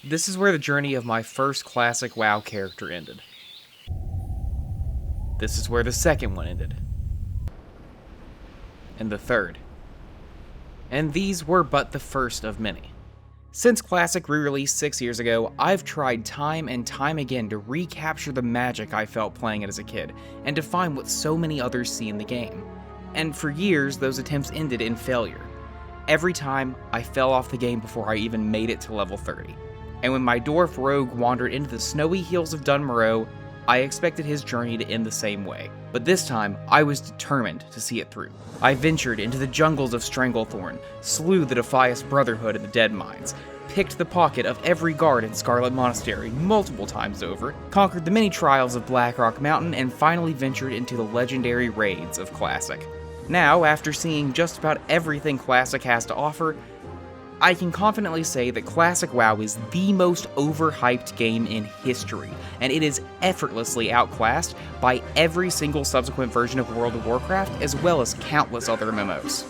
This is where the journey of my first Classic WoW character ended. This is where the second one ended. And the third. And these were but the first of many. Since Classic re-released 6 years ago, I've tried time and time again to recapture the magic I felt playing it as a kid, and to find what so many others see in the game. And for years, those attempts ended in failure. Every time, I fell off the game before I even made it to level 30. And when my dwarf rogue wandered into the snowy hills of Dunmoreau, I expected his journey to end the same way. But this time, I was determined to see it through. I ventured into the jungles of Stranglethorn, slew the Defias Brotherhood in the Dead Mines, picked the pocket of every guard in Scarlet Monastery multiple times over, conquered the many trials of Blackrock Mountain, and finally ventured into the legendary raids of Classic. Now, after seeing just about everything Classic has to offer, I can confidently say that Classic WoW is the most overhyped game in history, and it is effortlessly outclassed by every single subsequent version of World of Warcraft, as well as countless other MMOs.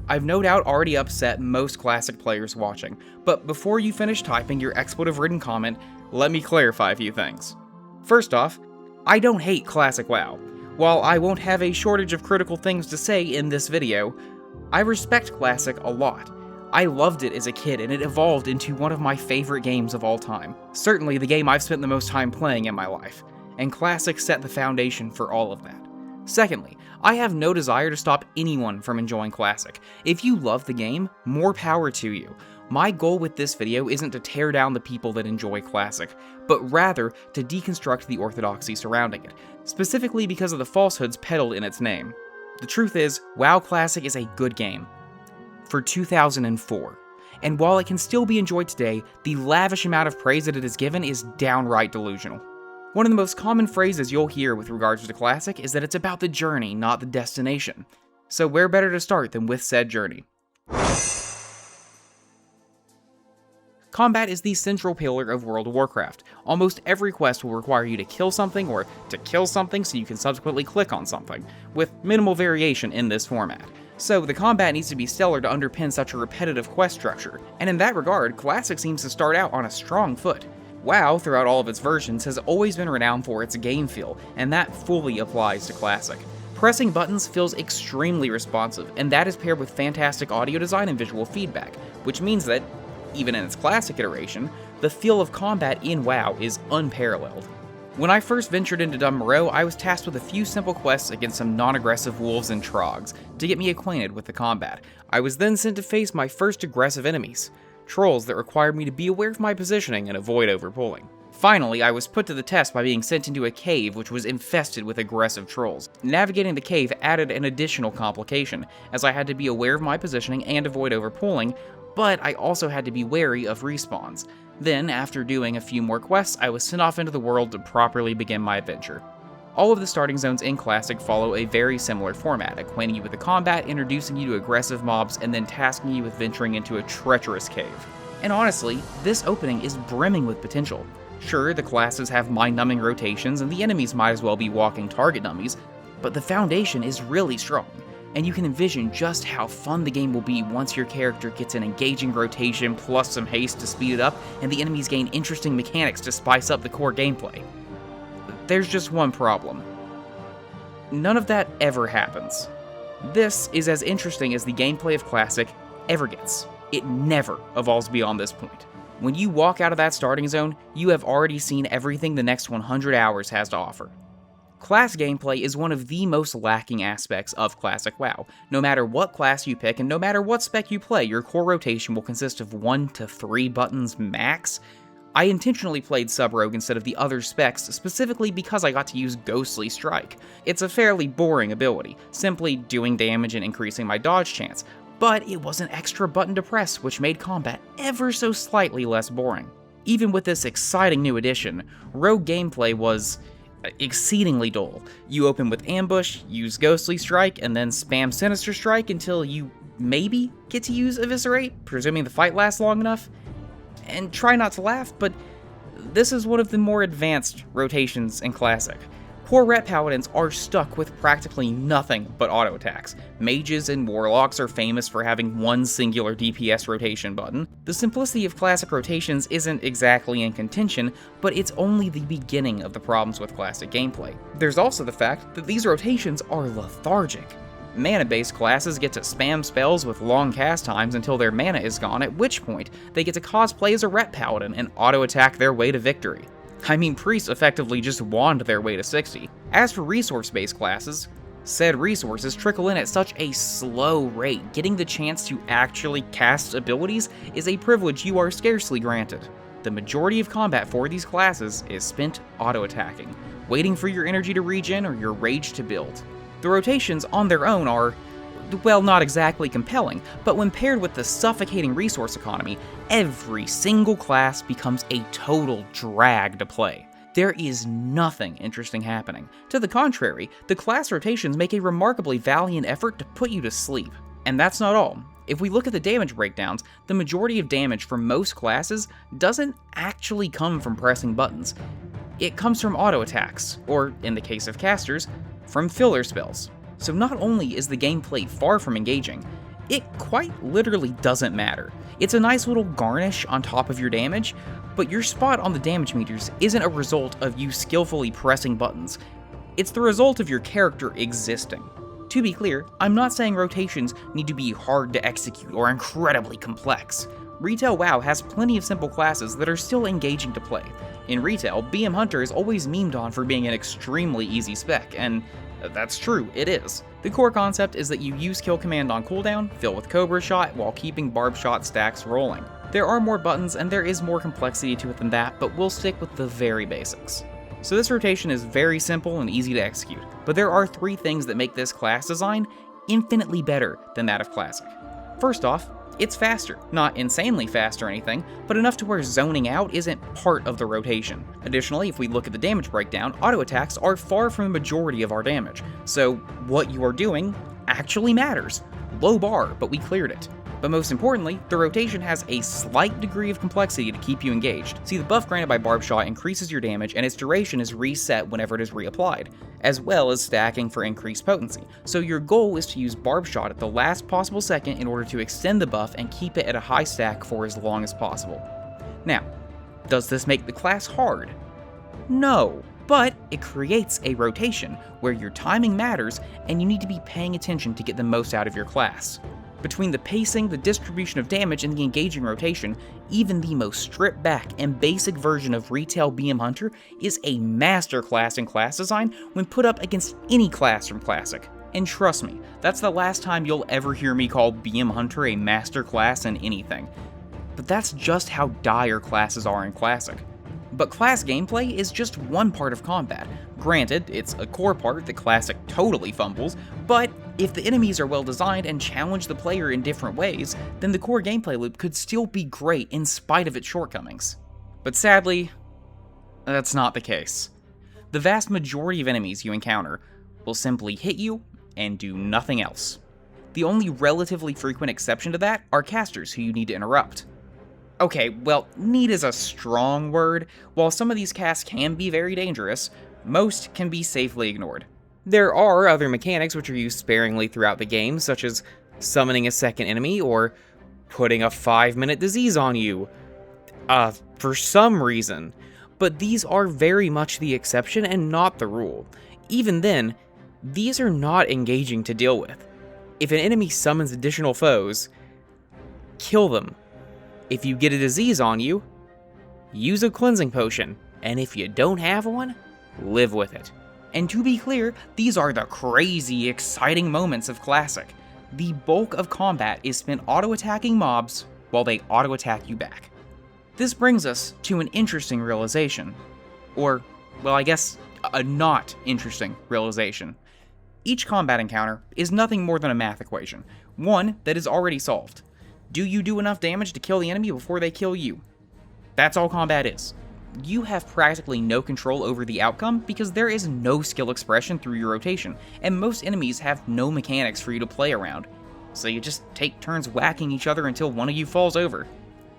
I've no doubt already upset most Classic players watching, but before you finish typing your expletive-ridden comment, let me clarify a few things. First off, I don't hate Classic WoW. While I won't have a shortage of critical things to say in this video, I respect Classic a lot. I loved it as a kid, and it evolved into one of my favorite games of all time. Certainly the game I've spent the most time playing in my life, and Classic set the foundation for all of that. Secondly, I have no desire to stop anyone from enjoying Classic. If you love the game, more power to you. My goal with this video isn't to tear down the people that enjoy Classic, but rather to deconstruct the orthodoxy surrounding it, specifically because of the falsehoods peddled in its name. The truth is, WoW Classic is a good game. For 2004. And while it can still be enjoyed today, the lavish amount of praise that it is given is downright delusional. One of the most common phrases you'll hear with regards to Classic is that it's about the journey, not the destination. So where better to start than with said journey? Combat is the central pillar of World of Warcraft. Almost every quest will require you to kill something, or to kill something so you can subsequently click on something, with minimal variation in this format. So the combat needs to be stellar to underpin such a repetitive quest structure, and in that regard, Classic seems to start out on a strong foot. WoW, throughout all of its versions, has always been renowned for its game feel, and that fully applies to Classic. Pressing buttons feels extremely responsive, and that is paired with fantastic audio design and visual feedback, which means that, even in its Classic iteration, the feel of combat in WoW is unparalleled. When I first ventured into Dunmoreau, I was tasked with a few simple quests against some non-aggressive wolves and trogs to get me acquainted with the combat. I was then sent to face my first aggressive enemies, trolls that required me to be aware of my positioning and avoid overpulling. Finally, I was put to the test by being sent into a cave which was infested with aggressive trolls. Navigating the cave added an additional complication, as I had to be aware of my positioning and avoid overpulling, but I also had to be wary of respawns. Then, after doing a few more quests, I was sent off into the world to properly begin my adventure. All of the starting zones in Classic follow a very similar format, acquainting you with the combat, introducing you to aggressive mobs, and then tasking you with venturing into a treacherous cave. And honestly, this opening is brimming with potential. Sure, the classes have mind-numbing rotations, and the enemies might as well be walking target dummies, but the foundation is really strong, and you can envision just how fun the game will be once your character gets an engaging rotation plus some haste to speed it up, and the enemies gain interesting mechanics to spice up the core gameplay. There's just one problem. None of that ever happens. This is as interesting as the gameplay of Classic ever gets. It never evolves beyond this point. When you walk out of that starting zone, you have already seen everything the next 100 hours has to offer. Class gameplay is one of the most lacking aspects of Classic WoW. No matter what class you pick and no matter what spec you play, your core rotation will consist of 1 to 3 buttons max. I intentionally played Sub-Rogue instead of the other specs specifically because I got to use Ghostly Strike. It's a fairly boring ability, simply doing damage and increasing my dodge chance, but it was an extra button to press which made combat ever so slightly less boring. Even with this exciting new addition, Rogue gameplay was exceedingly dull. You open with Ambush, use Ghostly Strike, and then spam Sinister Strike until you maybe get to use Eviscerate, presuming the fight lasts long enough. And try not to laugh, but this is one of the more advanced rotations in Classic. Poor Ret Paladins are stuck with practically nothing but auto attacks. Mages and Warlocks are famous for having one singular DPS rotation button. The simplicity of classic rotations isn't exactly in contention, but it's only the beginning of the problems with classic gameplay. There's also the fact that these rotations are lethargic. Mana-based classes get to spam spells with long cast times until their mana is gone, at which point they get to cosplay as a Ret Paladin and auto-attack their way to victory. I mean, priests effectively just wand their way to 60. As for resource-based classes, said resources trickle in at such a slow rate, getting the chance to actually cast abilities is a privilege you are scarcely granted. The majority of combat for these classes is spent auto-attacking, waiting for your energy to regen or your rage to build. The rotations on their own are, well, not exactly compelling, but when paired with the suffocating resource economy, every single class becomes a total drag to play. There is nothing interesting happening. To the contrary, the class rotations make a remarkably valiant effort to put you to sleep. And that's not all. If we look at the damage breakdowns, the majority of damage for most classes doesn't actually come from pressing buttons. It comes from auto attacks, or in the case of casters, from filler spells. So not only is the gameplay far from engaging, it quite literally doesn't matter. It's a nice little garnish on top of your damage, but your spot on the damage meters isn't a result of you skillfully pressing buttons. It's the result of your character existing. To be clear, I'm not saying rotations need to be hard to execute or incredibly complex. Retail WoW has plenty of simple classes that are still engaging to play. In retail, BM Hunter is always memed on for being an extremely easy spec, and that's true, it is. The core concept is that you use kill command on cooldown, fill with Cobra Shot, while keeping Barb Shot stacks rolling. There are more buttons and there is more complexity to it than that, but we'll stick with the very basics. So this rotation is very simple and easy to execute, but there are 3 things that make this class design infinitely better than that of Classic. First off, it's faster. Not insanely fast or anything, but enough to where zoning out isn't part of the rotation. Additionally, if we look at the damage breakdown, auto attacks are far from the majority of our damage, so what you are doing actually matters. Low bar, but we cleared it. But most importantly, the rotation has a slight degree of complexity to keep you engaged. See, the buff granted by Barb Shot increases your damage and its duration is reset whenever it is reapplied, as well as stacking for increased potency. So your goal is to use Barb Shot at the last possible second in order to extend the buff and keep it at a high stack for as long as possible. Now, does this make the class hard? No, but it creates a rotation where your timing matters and you need to be paying attention to get the most out of your class. Between the pacing, the distribution of damage, and the engaging rotation, even the most stripped back and basic version of retail BM Hunter is a masterclass in class design when put up against any class from Classic. And trust me, that's the last time you'll ever hear me call BM Hunter a masterclass in anything. But that's just how dire classes are in Classic. But class gameplay is just one part of combat. Granted, it's a core part that Classic totally fumbles, but if the enemies are well designed and challenge the player in different ways, then the core gameplay loop could still be great in spite of its shortcomings. But sadly, that's not the case. The vast majority of enemies you encounter will simply hit you and do nothing else. The only relatively frequent exception to that are casters who you need to interrupt. Okay, well, need is a strong word. While some of these casts can be very dangerous, most can be safely ignored. There are other mechanics which are used sparingly throughout the game, such as summoning a second enemy or putting a 5-minute disease on you. For some reason. But these are very much the exception and not the rule. Even then, these are not engaging to deal with. If an enemy summons additional foes, kill them. If you get a disease on you, use a cleansing potion, and if you don't have one, live with it. And to be clear, these are the crazy, exciting moments of Classic. The bulk of combat is spent auto-attacking mobs while they auto-attack you back. This brings us to an interesting realization. Or, well, I guess, a not interesting realization. Each combat encounter is nothing more than a math equation, one that is already solved. Do you do enough damage to kill the enemy before they kill you? That's all combat is. You have practically no control over the outcome because there is no skill expression through your rotation, and most enemies have no mechanics for you to play around. So you just take turns whacking each other until one of you falls over.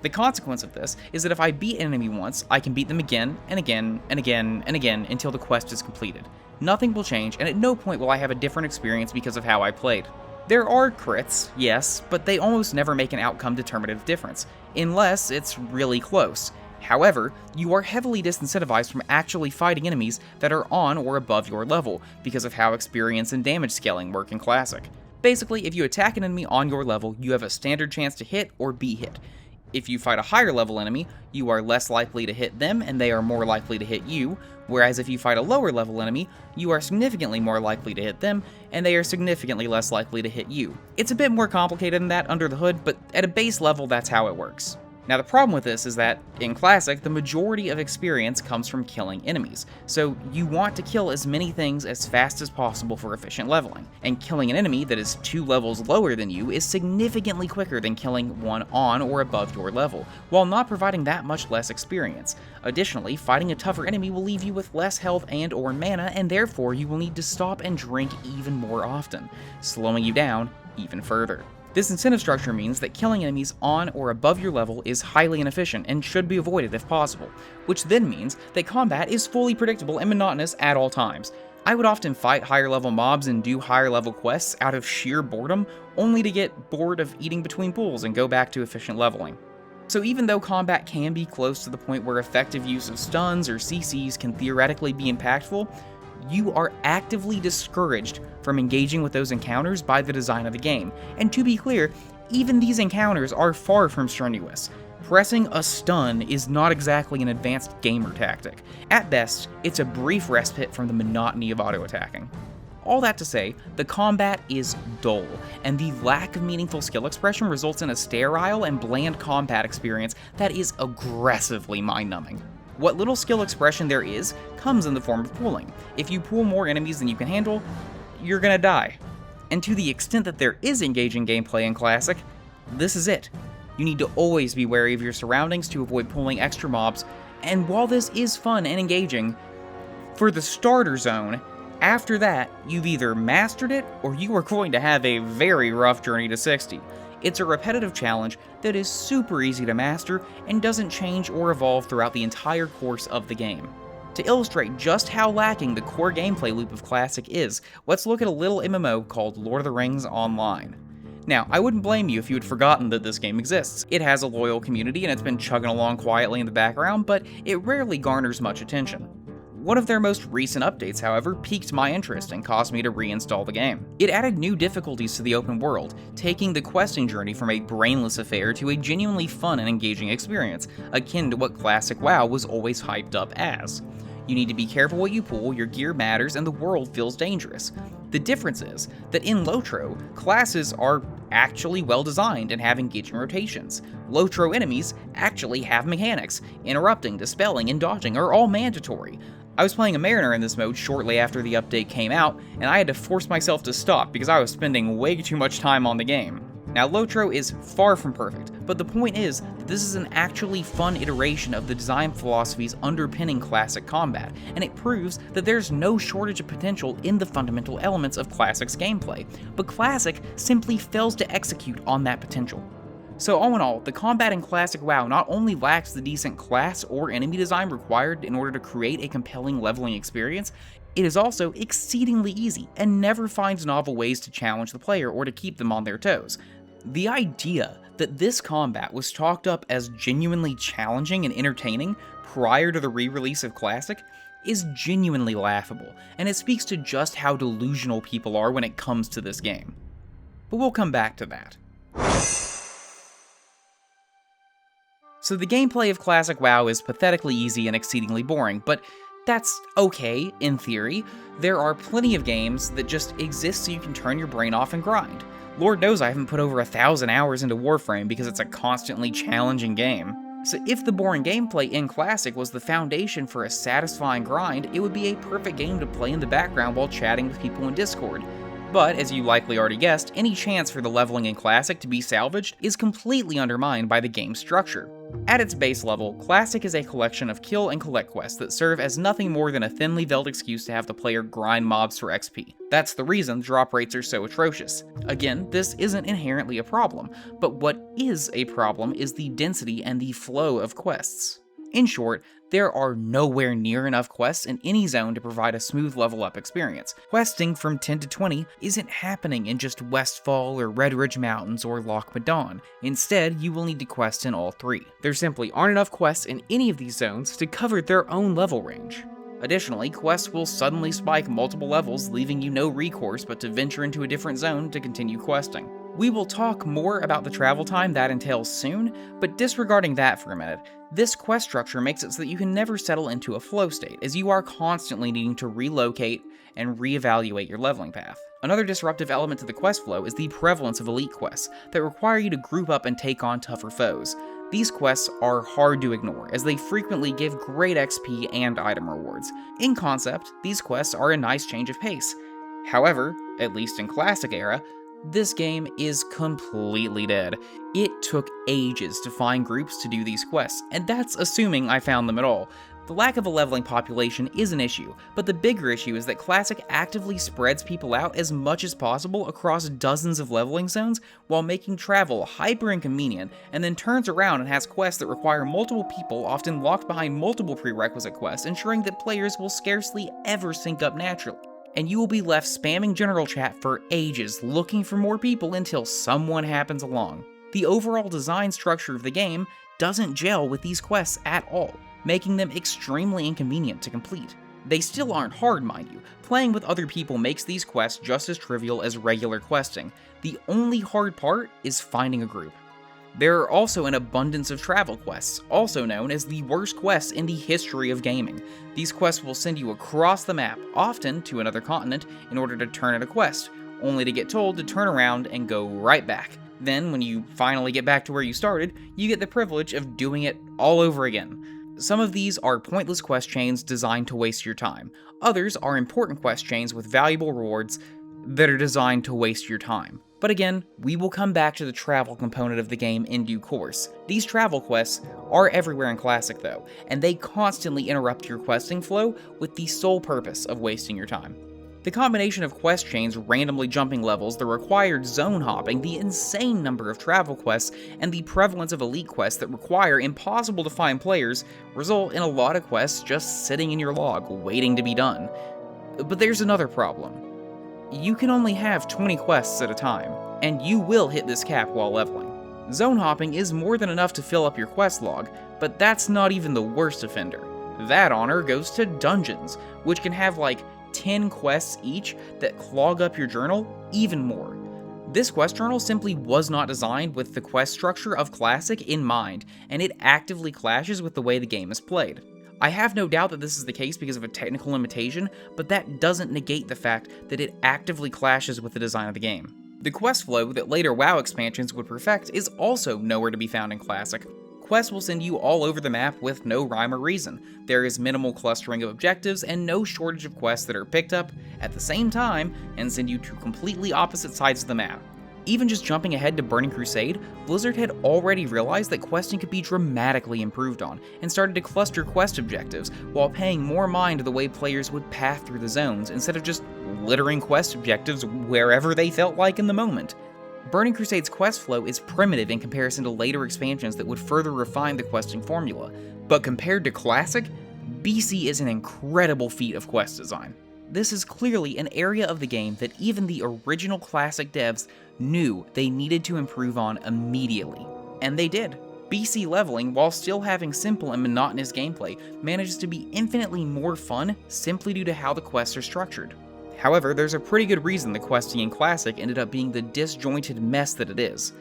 The consequence of this is that if I beat an enemy once, I can beat them again, and again, and again, and again until the quest is completed. Nothing will change, and at no point will I have a different experience because of how I played. There are crits, yes, but they almost never make an outcome determinative difference, unless it's really close. However, you are heavily disincentivized from actually fighting enemies that are on or above your level because of how experience and damage scaling work in Classic. Basically, if you attack an enemy on your level, you have a standard chance to hit or be hit. If you fight a higher level enemy, you are less likely to hit them and they are more likely to hit you, whereas if you fight a lower level enemy, you are significantly more likely to hit them and they are significantly less likely to hit you. It's a bit more complicated than that under the hood, but at a base level that's how it works. Now the problem with this is that, in Classic, the majority of experience comes from killing enemies, so you want to kill as many things as fast as possible for efficient leveling, and killing an enemy that is 2 levels lower than you is significantly quicker than killing one on or above your level, while not providing that much less experience. Additionally, fighting a tougher enemy will leave you with less health and or mana, and therefore you will need to stop and drink even more often, slowing you down even further. This incentive structure means that killing enemies on or above your level is highly inefficient and should be avoided if possible, which then means that combat is fully predictable and monotonous at all times. I would often fight higher level mobs and do higher level quests out of sheer boredom, only to get bored of eating between pools and go back to efficient leveling. So even though combat can be close to the point where effective use of stuns or CCs can theoretically be impactful, you are actively discouraged from engaging with those encounters by the design of the game. And to be clear, even these encounters are far from strenuous. Pressing a stun is not exactly an advanced gamer tactic. At best, it's a brief respite from the monotony of auto-attacking. All that to say, the combat is dull, and the lack of meaningful skill expression results in a sterile and bland combat experience that is aggressively mind-numbing. What little skill expression there is comes in the form of pooling. If you pool more enemies than you can handle, you're gonna die. And to the extent that there is engaging gameplay in Classic, this is it. You need to always be wary of your surroundings to avoid pulling extra mobs, and while this is fun and engaging, for the starter zone, after that, you've either mastered it or you are going to have a very rough journey to 60. It's a repetitive challenge that is super easy to master and doesn't change or evolve throughout the entire course of the game. To illustrate just how lacking the core gameplay loop of Classic is, let's look at a little MMO called Lord of the Rings Online. Now, I wouldn't blame you if you had forgotten that this game exists. It has a loyal community and it's been chugging along quietly in the background, but it rarely garners much attention. One of their most recent updates, however, piqued my interest and caused me to reinstall the game. It added new difficulties to the open world, taking the questing journey from a brainless affair to a genuinely fun and engaging experience, akin to what Classic WoW was always hyped up as. You need to be careful what you pull, your gear matters, and the world feels dangerous. The difference is that in Lotro, classes are actually well designed and have engaging rotations. Lotro enemies actually have mechanics. Interrupting, dispelling, and dodging are all mandatory. I was playing a Mariner in this mode shortly after the update came out, and I had to force myself to stop because I was spending way too much time on the game. Now, Lotro is far from perfect, but the point is that this is an actually fun iteration of the design philosophies underpinning Classic combat, and it proves that there's no shortage of potential in the fundamental elements of Classic's gameplay, but Classic simply fails to execute on that potential. So all in all, the combat in Classic WoW not only lacks the decent class or enemy design required in order to create a compelling leveling experience, it is also exceedingly easy and never finds novel ways to challenge the player or to keep them on their toes. The idea that this combat was talked up as genuinely challenging and entertaining prior to the re-release of Classic is genuinely laughable, and it speaks to just how delusional people are when it comes to this game. But we'll come back to that. So the gameplay of Classic WoW is pathetically easy and exceedingly boring, but that's okay, in theory. There are plenty of games that just exist so you can turn your brain off and grind. Lord knows I haven't put over 1,000 hours into Warframe because it's a constantly challenging game. So if the boring gameplay in Classic was the foundation for a satisfying grind, it would be a perfect game to play in the background while chatting with people in Discord. But, as you likely already guessed, any chance for the leveling in Classic to be salvaged is completely undermined by the game's structure. At its base level, Classic is a collection of kill and collect quests that serve as nothing more than a thinly veiled excuse to have the player grind mobs for XP. That's the reason drop rates are so atrocious. Again, this isn't inherently a problem, but what is a problem is the density and the flow of quests. In short, There are nowhere near enough quests in any zone to provide a smooth level up experience. Questing from 10 to 20 isn't happening in just Westfall or Red Ridge Mountains or Loch Madon. Instead, you will need to quest in all three. There simply aren't enough quests in any of these zones to cover their own level range. Additionally, quests will suddenly spike multiple levels, leaving you no recourse but to venture into a different zone to continue questing. We will talk more about the travel time that entails soon, but disregarding that for a minute, this quest structure makes it so that you can never settle into a flow state, as you are constantly needing to relocate and reevaluate your leveling path. Another disruptive element to the quest flow is the prevalence of elite quests that require you to group up and take on tougher foes. These quests are hard to ignore, as they frequently give great XP and item rewards. In concept, these quests are a nice change of pace. However, at least in Classic era, this game is completely dead. It took ages to find groups to do these quests, and that's assuming I found them at all. The lack of a leveling population is an issue, but the bigger issue is that Classic actively spreads people out as much as possible across dozens of leveling zones while making travel hyper inconvenient, and then turns around and has quests that require multiple people, often locked behind multiple prerequisite quests, ensuring that players will scarcely ever sync up naturally. And you will be left spamming general chat for ages looking for more people until someone happens along. The overall design structure of the game doesn't gel with these quests at all, making them extremely inconvenient to complete. They still aren't hard, mind you. Playing with other people makes these quests just as trivial as regular questing. The only hard part is finding a group. There are also an abundance of travel quests, also known as the worst quests in the history of gaming. These quests will send you across the map, often to another continent, in order to turn in a quest, only to get told to turn around and go right back. Then, when you finally get back to where you started, you get the privilege of doing it all over again. Some of these are pointless quest chains designed to waste your time. Others are important quest chains with valuable rewards that are designed to waste your time. But again, we will come back to the travel component of the game in due course. These travel quests are everywhere in Classic though, and they constantly interrupt your questing flow with the sole purpose of wasting your time. The combination of quest chains randomly jumping levels, the required zone hopping, the insane number of travel quests, and the prevalence of elite quests that require impossible to find players result in a lot of quests just sitting in your log, waiting to be done. But there's another problem. You can only have 20 quests at a time, and you will hit this cap while leveling. Zone hopping is more than enough to fill up your quest log, but that's not even the worst offender. That honor goes to dungeons, which can have like 10 quests each that clog up your journal even more. This quest journal simply was not designed with the quest structure of Classic in mind, and it actively clashes with the way the game is played. I have no doubt that this is the case because of a technical limitation, but that doesn't negate the fact that it actively clashes with the design of the game. The quest flow that later WoW expansions would perfect is also nowhere to be found in Classic. Quests will send you all over the map with no rhyme or reason. There is minimal clustering of objectives and no shortage of quests that are picked up at the same time and send you to completely opposite sides of the map. Even just jumping ahead to Burning Crusade, Blizzard had already realized that questing could be dramatically improved on, and started to cluster quest objectives, while paying more mind to the way players would path through the zones, instead of just littering quest objectives wherever they felt like in the moment. Burning Crusade's quest flow is primitive in comparison to later expansions that would further refine the questing formula, but compared to Classic, BC is an incredible feat of quest design. This is clearly an area of the game that even the original Classic devs knew they needed to improve on immediately. And they did. BC leveling, while still having simple and monotonous gameplay, manages to be infinitely more fun simply due to how the quests are structured. However, there's a pretty good reason the questing in Classic ended up being the disjointed mess that it is.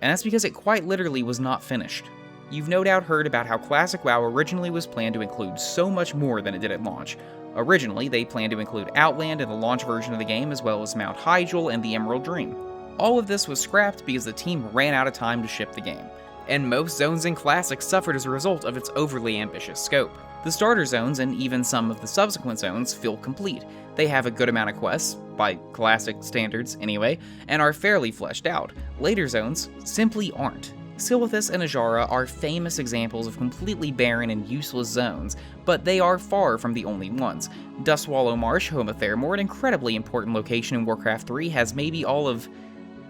And that's because it quite literally was not finished. You've no doubt heard about how Classic WoW originally was planned to include so much more than it did at launch. Originally, they planned to include Outland in the launch version of the game, as well as Mount Hyjal and the Emerald Dream. All of this was scrapped because the team ran out of time to ship the game, and most zones in Classic suffered as a result of its overly ambitious scope. The starter zones, and even some of the subsequent zones, feel complete. They have a good amount of quests, by Classic standards anyway, and are fairly fleshed out. Later zones simply aren't. Silithus and Ajara are famous examples of completely barren and useless zones, but they are far from the only ones. Dustwallow Marsh, home of Theramore, an incredibly important location in Warcraft 3, has maybe all of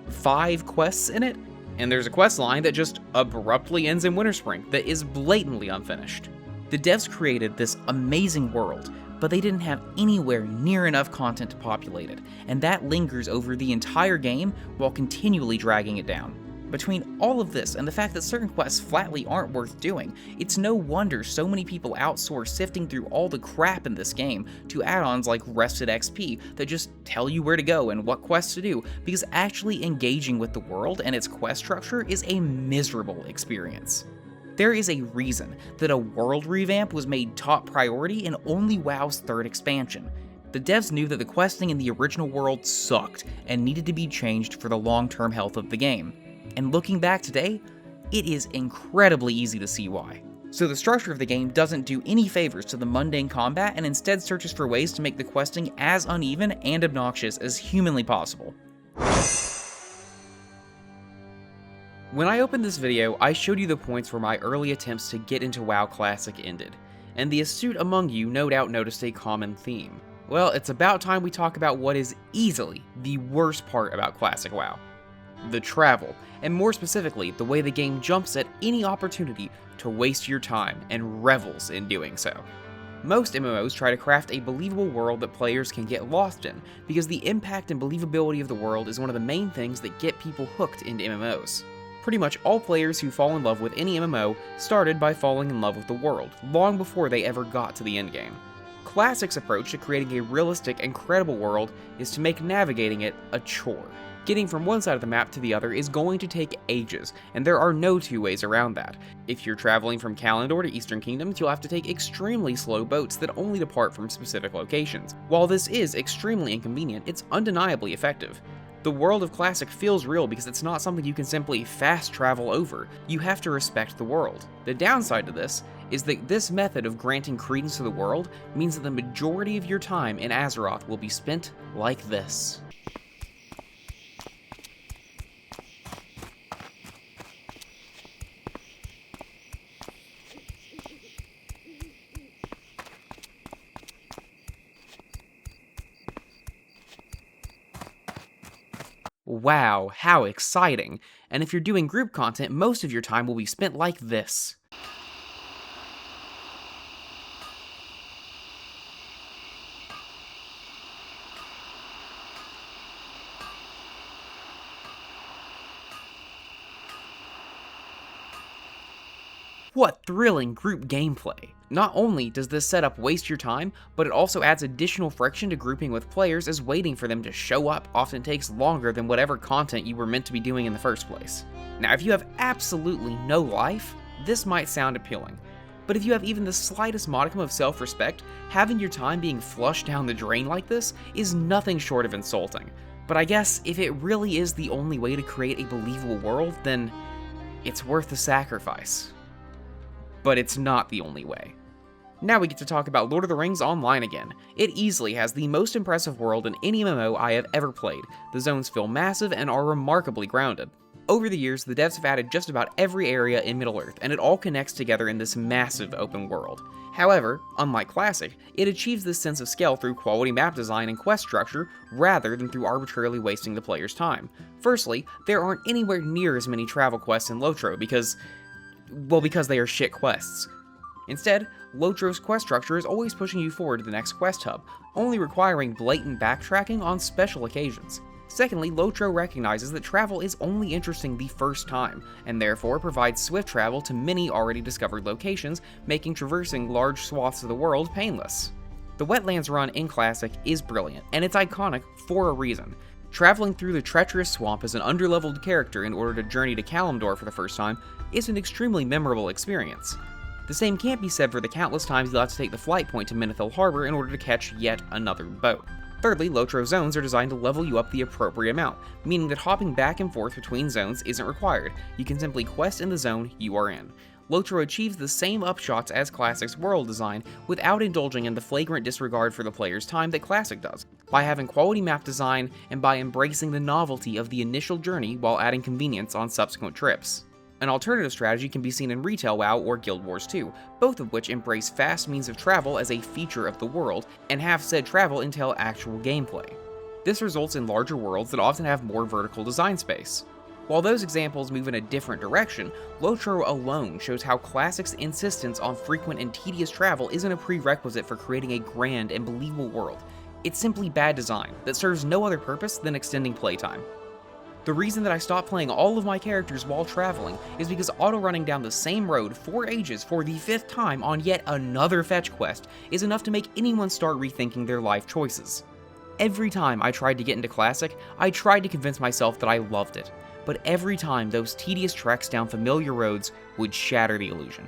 5 quests in it, and there's a quest line that just abruptly ends in Winterspring that is blatantly unfinished. The devs created this amazing world, but they didn't have anywhere near enough content to populate it, and that lingers over the entire game while continually dragging it down. Between all of this and the fact that certain quests flatly aren't worth doing, it's no wonder so many people outsource sifting through all the crap in this game to add-ons like Rested XP that just tell you where to go and what quests to do, because actually engaging with the world and its quest structure is a miserable experience. There is a reason that a world revamp was made top priority in only WoW's 3rd expansion. The devs knew that the questing in the original world sucked and needed to be changed for the long-term health of the game. And looking back today, it is incredibly easy to see why. So the structure of the game doesn't do any favors to the mundane combat and instead searches for ways to make the questing as uneven and obnoxious as humanly possible. When I opened this video, I showed you the points where my early attempts to get into WoW Classic ended, and the astute among you no doubt noticed a common theme. Well, it's about time we talk about what is easily the worst part about Classic WoW. The travel, and more specifically, the way the game jumps at any opportunity to waste your time and revels in doing so. Most MMOs try to craft a believable world that players can get lost in, because the impact and believability of the world is one of the main things that get people hooked into MMOs. Pretty much all players who fall in love with any MMO started by falling in love with the world, long before they ever got to the endgame. Classic's approach to creating a realistic and credible world is to make navigating it a chore. Getting from one side of the map to the other is going to take ages, and there are no two ways around that. If you're traveling from Kalimdor to Eastern Kingdoms, you'll have to take extremely slow boats that only depart from specific locations. While this is extremely inconvenient, it's undeniably effective. The world of Classic feels real because it's not something you can simply fast travel over. You have to respect the world. The downside to this is that this method of granting credence to the world means that the majority of your time in Azeroth will be spent like this. Wow, how exciting! And if you're doing group content, most of your time will be spent like this. What thrilling group gameplay! Not only does this setup waste your time, but it also adds additional friction to grouping with players, as waiting for them to show up often takes longer than whatever content you were meant to be doing in the first place. Now, if you have absolutely no life, this might sound appealing. But if you have even the slightest modicum of self-respect, having your time being flushed down the drain like this is nothing short of insulting. But I guess if it really is the only way to create a believable world, then it's worth the sacrifice. But it's not the only way. Now we get to talk about Lord of the Rings Online again. It easily has the most impressive world in any MMO I have ever played. The zones feel massive and are remarkably grounded. Over the years, the devs have added just about every area in Middle-earth, and it all connects together in this massive open world. However, unlike Classic, it achieves this sense of scale through quality map design and quest structure, rather than through arbitrarily wasting the player's time. Firstly, there aren't anywhere near as many travel quests in Lotro because they are shit quests. Instead, Lotro's quest structure is always pushing you forward to the next quest hub, only requiring blatant backtracking on special occasions. Secondly, Lotro recognizes that travel is only interesting the first time, and therefore provides swift travel to many already discovered locations, making traversing large swaths of the world painless. The Wetlands run in Classic is brilliant, and it's iconic for a reason. Traveling through the treacherous swamp as an underleveled character in order to journey to Kalimdor for the first time is an extremely memorable experience. The same can't be said for the countless times you'll have to take the flight point to Menethil Harbor in order to catch yet another boat. Thirdly, Lotro zones are designed to level you up the appropriate amount, meaning that hopping back and forth between zones isn't required. You can simply quest in the zone you are in. Lotro achieves the same upshots as Classic's world design without indulging in the flagrant disregard for the player's time that Classic does, by having quality map design and by embracing the novelty of the initial journey while adding convenience on subsequent trips. An alternative strategy can be seen in Retail WoW or Guild Wars 2, both of which embrace fast means of travel as a feature of the world, and have said travel entail actual gameplay. This results in larger worlds that often have more vertical design space. While those examples move in a different direction, Lotro alone shows how Classic's insistence on frequent and tedious travel isn't a prerequisite for creating a grand and believable world. It's simply bad design that serves no other purpose than extending playtime. The reason that I stopped playing all of my characters while traveling is because auto-running down the same road 4 ages for the 5th time on yet another fetch quest is enough to make anyone start rethinking their life choices. Every time I tried to get into Classic, I tried to convince myself that I loved it, but every time those tedious treks down familiar roads would shatter the illusion.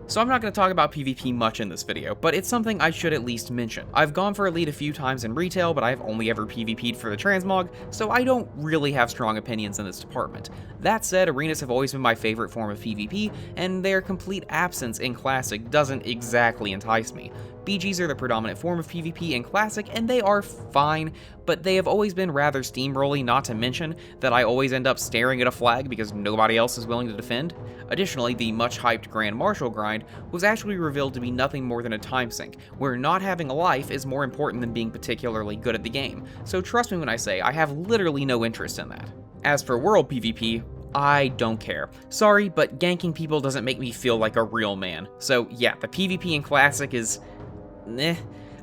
So I'm not going to talk about PvP much in this video, but it's something I should at least mention. I've gone for Elite a few times in retail, but I've only ever PvP'd for the transmog, so I don't really have strong opinions in this department. That said, arenas have always been my favorite form of PvP, and their complete absence in Classic doesn't exactly entice me. BGs are the predominant form of PvP in Classic, and they are fine, but they have always been rather steamrolly, not to mention that I always end up staring at a flag because nobody else is willing to defend. Additionally, the much-hyped Grand Marshal grind was actually revealed to be nothing more than a time sink, where not having a life is more important than being particularly good at the game, so trust me when I say I have literally no interest in that. As for World PvP, I don't care. Sorry, but ganking people doesn't make me feel like a real man. So yeah, the PvP in Classic is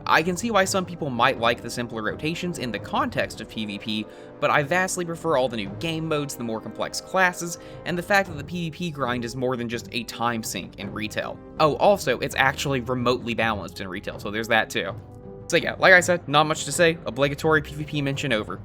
I can see why some people might like the simpler rotations in the context of PvP, but I vastly prefer all the new game modes, the more complex classes, and the fact that the PvP grind is more than just a time sink in retail. Oh, also, it's actually remotely balanced in retail, so there's that too. So yeah, like I said, not much to say, obligatory PvP mention over.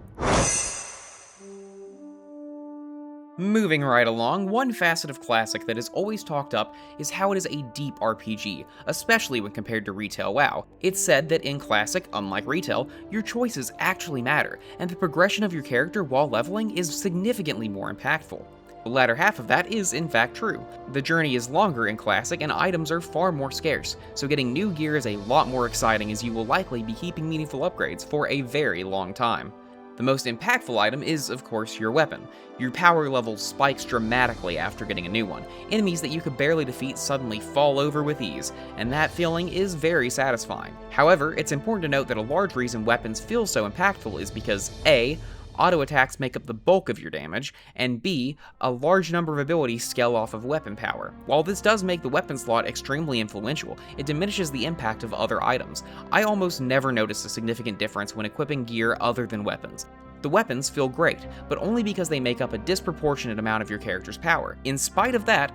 Moving right along, one facet of Classic that is always talked up is how it is a deep RPG, especially when compared to retail WoW. It's said that in Classic, unlike retail, your choices actually matter, and the progression of your character while leveling is significantly more impactful. The latter half of that is in fact true. The journey is longer in Classic and items are far more scarce, so getting new gear is a lot more exciting as you will likely be keeping meaningful upgrades for a very long time. The most impactful item is, of course, your weapon. Your power level spikes dramatically after getting a new one. Enemies that you could barely defeat suddenly fall over with ease, and that feeling is very satisfying. However, it's important to note that a large reason weapons feel so impactful is because A, auto attacks make up the bulk of your damage, and B, a large number of abilities scale off of weapon power. While this does make the weapon slot extremely influential, it diminishes the impact of other items. I almost never notice a significant difference when equipping gear other than weapons. The weapons feel great, but only because they make up a disproportionate amount of your character's power. In spite of that,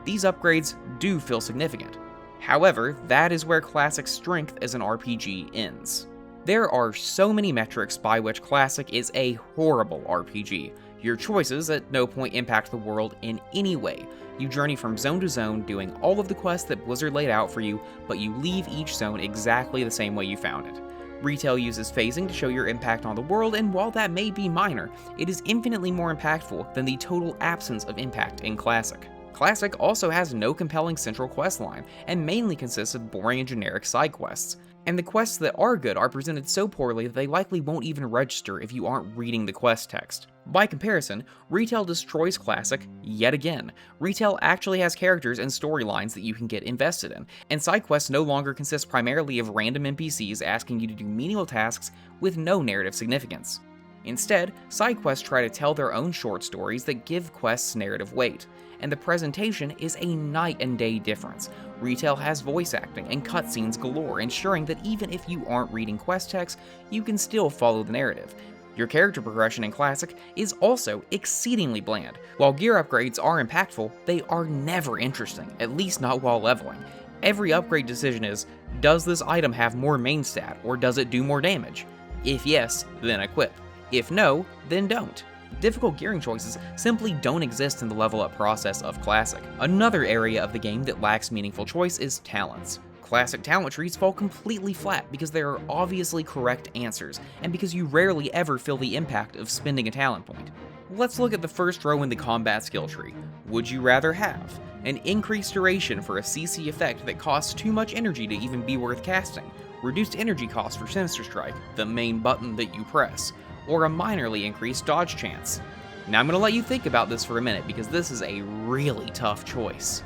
these upgrades do feel significant. However, that is where Classic's strength as an RPG ends. There are so many metrics by which Classic is a horrible RPG. Your choices at no point impact the world in any way. You journey from zone to zone, doing all of the quests that Blizzard laid out for you, but you leave each zone exactly the same way you found it. Retail uses phasing to show your impact on the world, and while that may be minor, it is infinitely more impactful than the total absence of impact in Classic. Classic also has no compelling central quest line, and mainly consists of boring and generic side quests. And the quests that are good are presented so poorly that they likely won't even register if you aren't reading the quest text. By comparison, Retail destroys Classic yet again. Retail actually has characters and storylines that you can get invested in, and side quests no longer consist primarily of random NPCs asking you to do menial tasks with no narrative significance. Instead, side quests try to tell their own short stories that give quests narrative weight, and the presentation is a night and day difference. Retail has voice acting and cutscenes galore, ensuring that even if you aren't reading quest text, you can still follow the narrative. Your character progression in Classic is also exceedingly bland. While gear upgrades are impactful, they are never interesting, at least not while leveling. Every upgrade decision is, does this item have more main stat, or does it do more damage? If yes, then equip. If no, then don't. Difficult gearing choices simply don't exist in the level up process of Classic. Another area of the game that lacks meaningful choice is talents. Classic talent trees fall completely flat because there are obviously correct answers, and because you rarely ever feel the impact of spending a talent point. Let's look at the first row in the combat skill tree. Would you rather have an increased duration for a CC effect that costs too much energy to even be worth casting, reduced energy cost for Sinister Strike, the main button that you press, or a minorly increased dodge chance? Now I'm going to let you think about this for a minute because this is a really tough choice.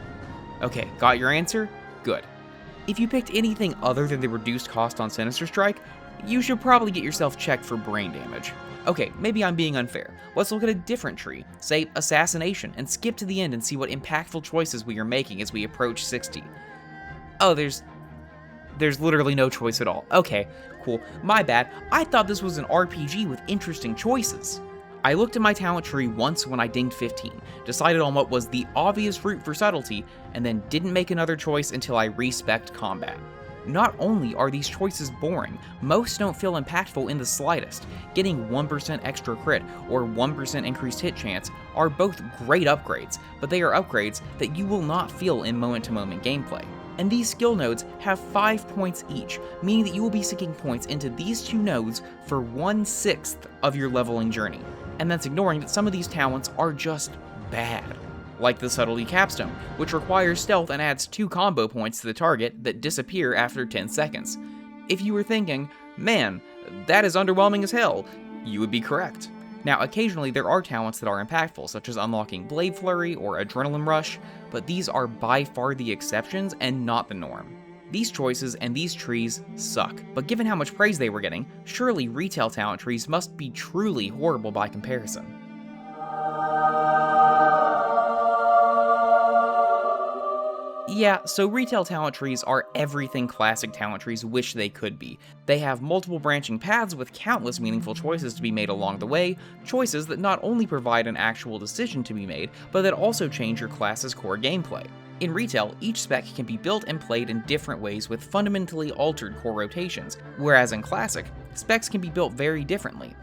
Okay, got your answer? Good. If you picked anything other than the reduced cost on Sinister Strike, you should probably get yourself checked for brain damage. Okay, maybe I'm being unfair. Let's look at a different tree, say Assassination, and skip to the end and see what impactful choices we are making as we approach 60. Oh, there's literally no choice at all. Okay, cool. My bad. I thought this was an RPG with interesting choices. I looked at my talent tree once when I dinged 15, decided on what was the obvious route for subtlety, and then didn't make another choice until I respec'd combat. Not only are these choices boring, most don't feel impactful in the slightest. Getting 1% extra crit or 1% increased hit chance are both great upgrades, but they are upgrades that you will not feel in moment-to-moment gameplay. And these skill nodes have 5 points each, meaning that you will be sinking points into these two nodes for 1/6 of your leveling journey. And that's ignoring that some of these talents are just bad. Like the Subtlety Capstone, which requires stealth and adds 2 combo points to the target that disappear after 10 seconds. If you were thinking, man, that is underwhelming as hell, you would be correct. Now, occasionally there are talents that are impactful, such as unlocking Blade Flurry or Adrenaline Rush, but these are by far the exceptions and not the norm. These choices and these trees suck, but given how much praise they were getting, surely retail talent trees must be truly horrible by comparison. Yeah, so retail talent trees are everything classic talent trees wish they could be. They have multiple branching paths with countless meaningful choices to be made along the way, choices that not only provide an actual decision to be made, but that also change your class's core gameplay. In retail, each spec can be built and played in different ways with fundamentally altered core rotations, whereas in classic, specs can be built very differently,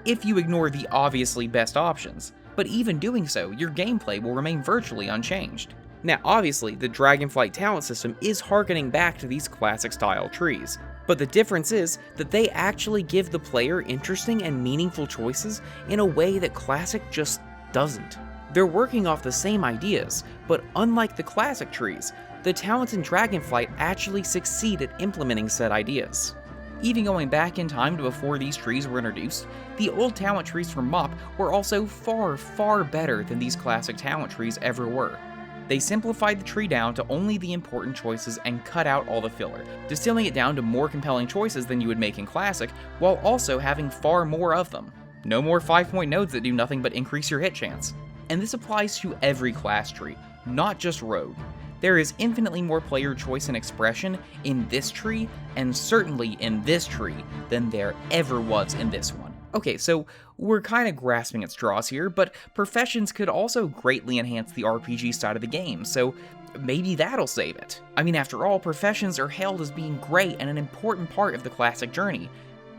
if you ignore the obviously best options. But even doing so, your gameplay will remain virtually unchanged. Now, obviously, the Dragonflight talent system is harkening back to these classic-style trees, but the difference is that they actually give the player interesting and meaningful choices in a way that Classic just doesn't. They're working off the same ideas, but unlike the classic trees, the talents in Dragonflight actually succeed at implementing said ideas. Even going back in time to before these trees were introduced, the old talent trees from MOP were also far, far better than these classic talent trees ever were. They simplified the tree down to only the important choices and cut out all the filler, distilling it down to more compelling choices than you would make in Classic, while also having far more of them. No more 5-point nodes that do nothing but increase your hit chance. And this applies to every class tree, not just Rogue. There is infinitely more player choice and expression in this tree, and certainly in this tree, than there ever was in this one. Okay, so we're kind of grasping at straws here, but professions could also greatly enhance the RPG side of the game, so maybe that'll save it. I mean, after all, professions are hailed as being great and an important part of the classic journey,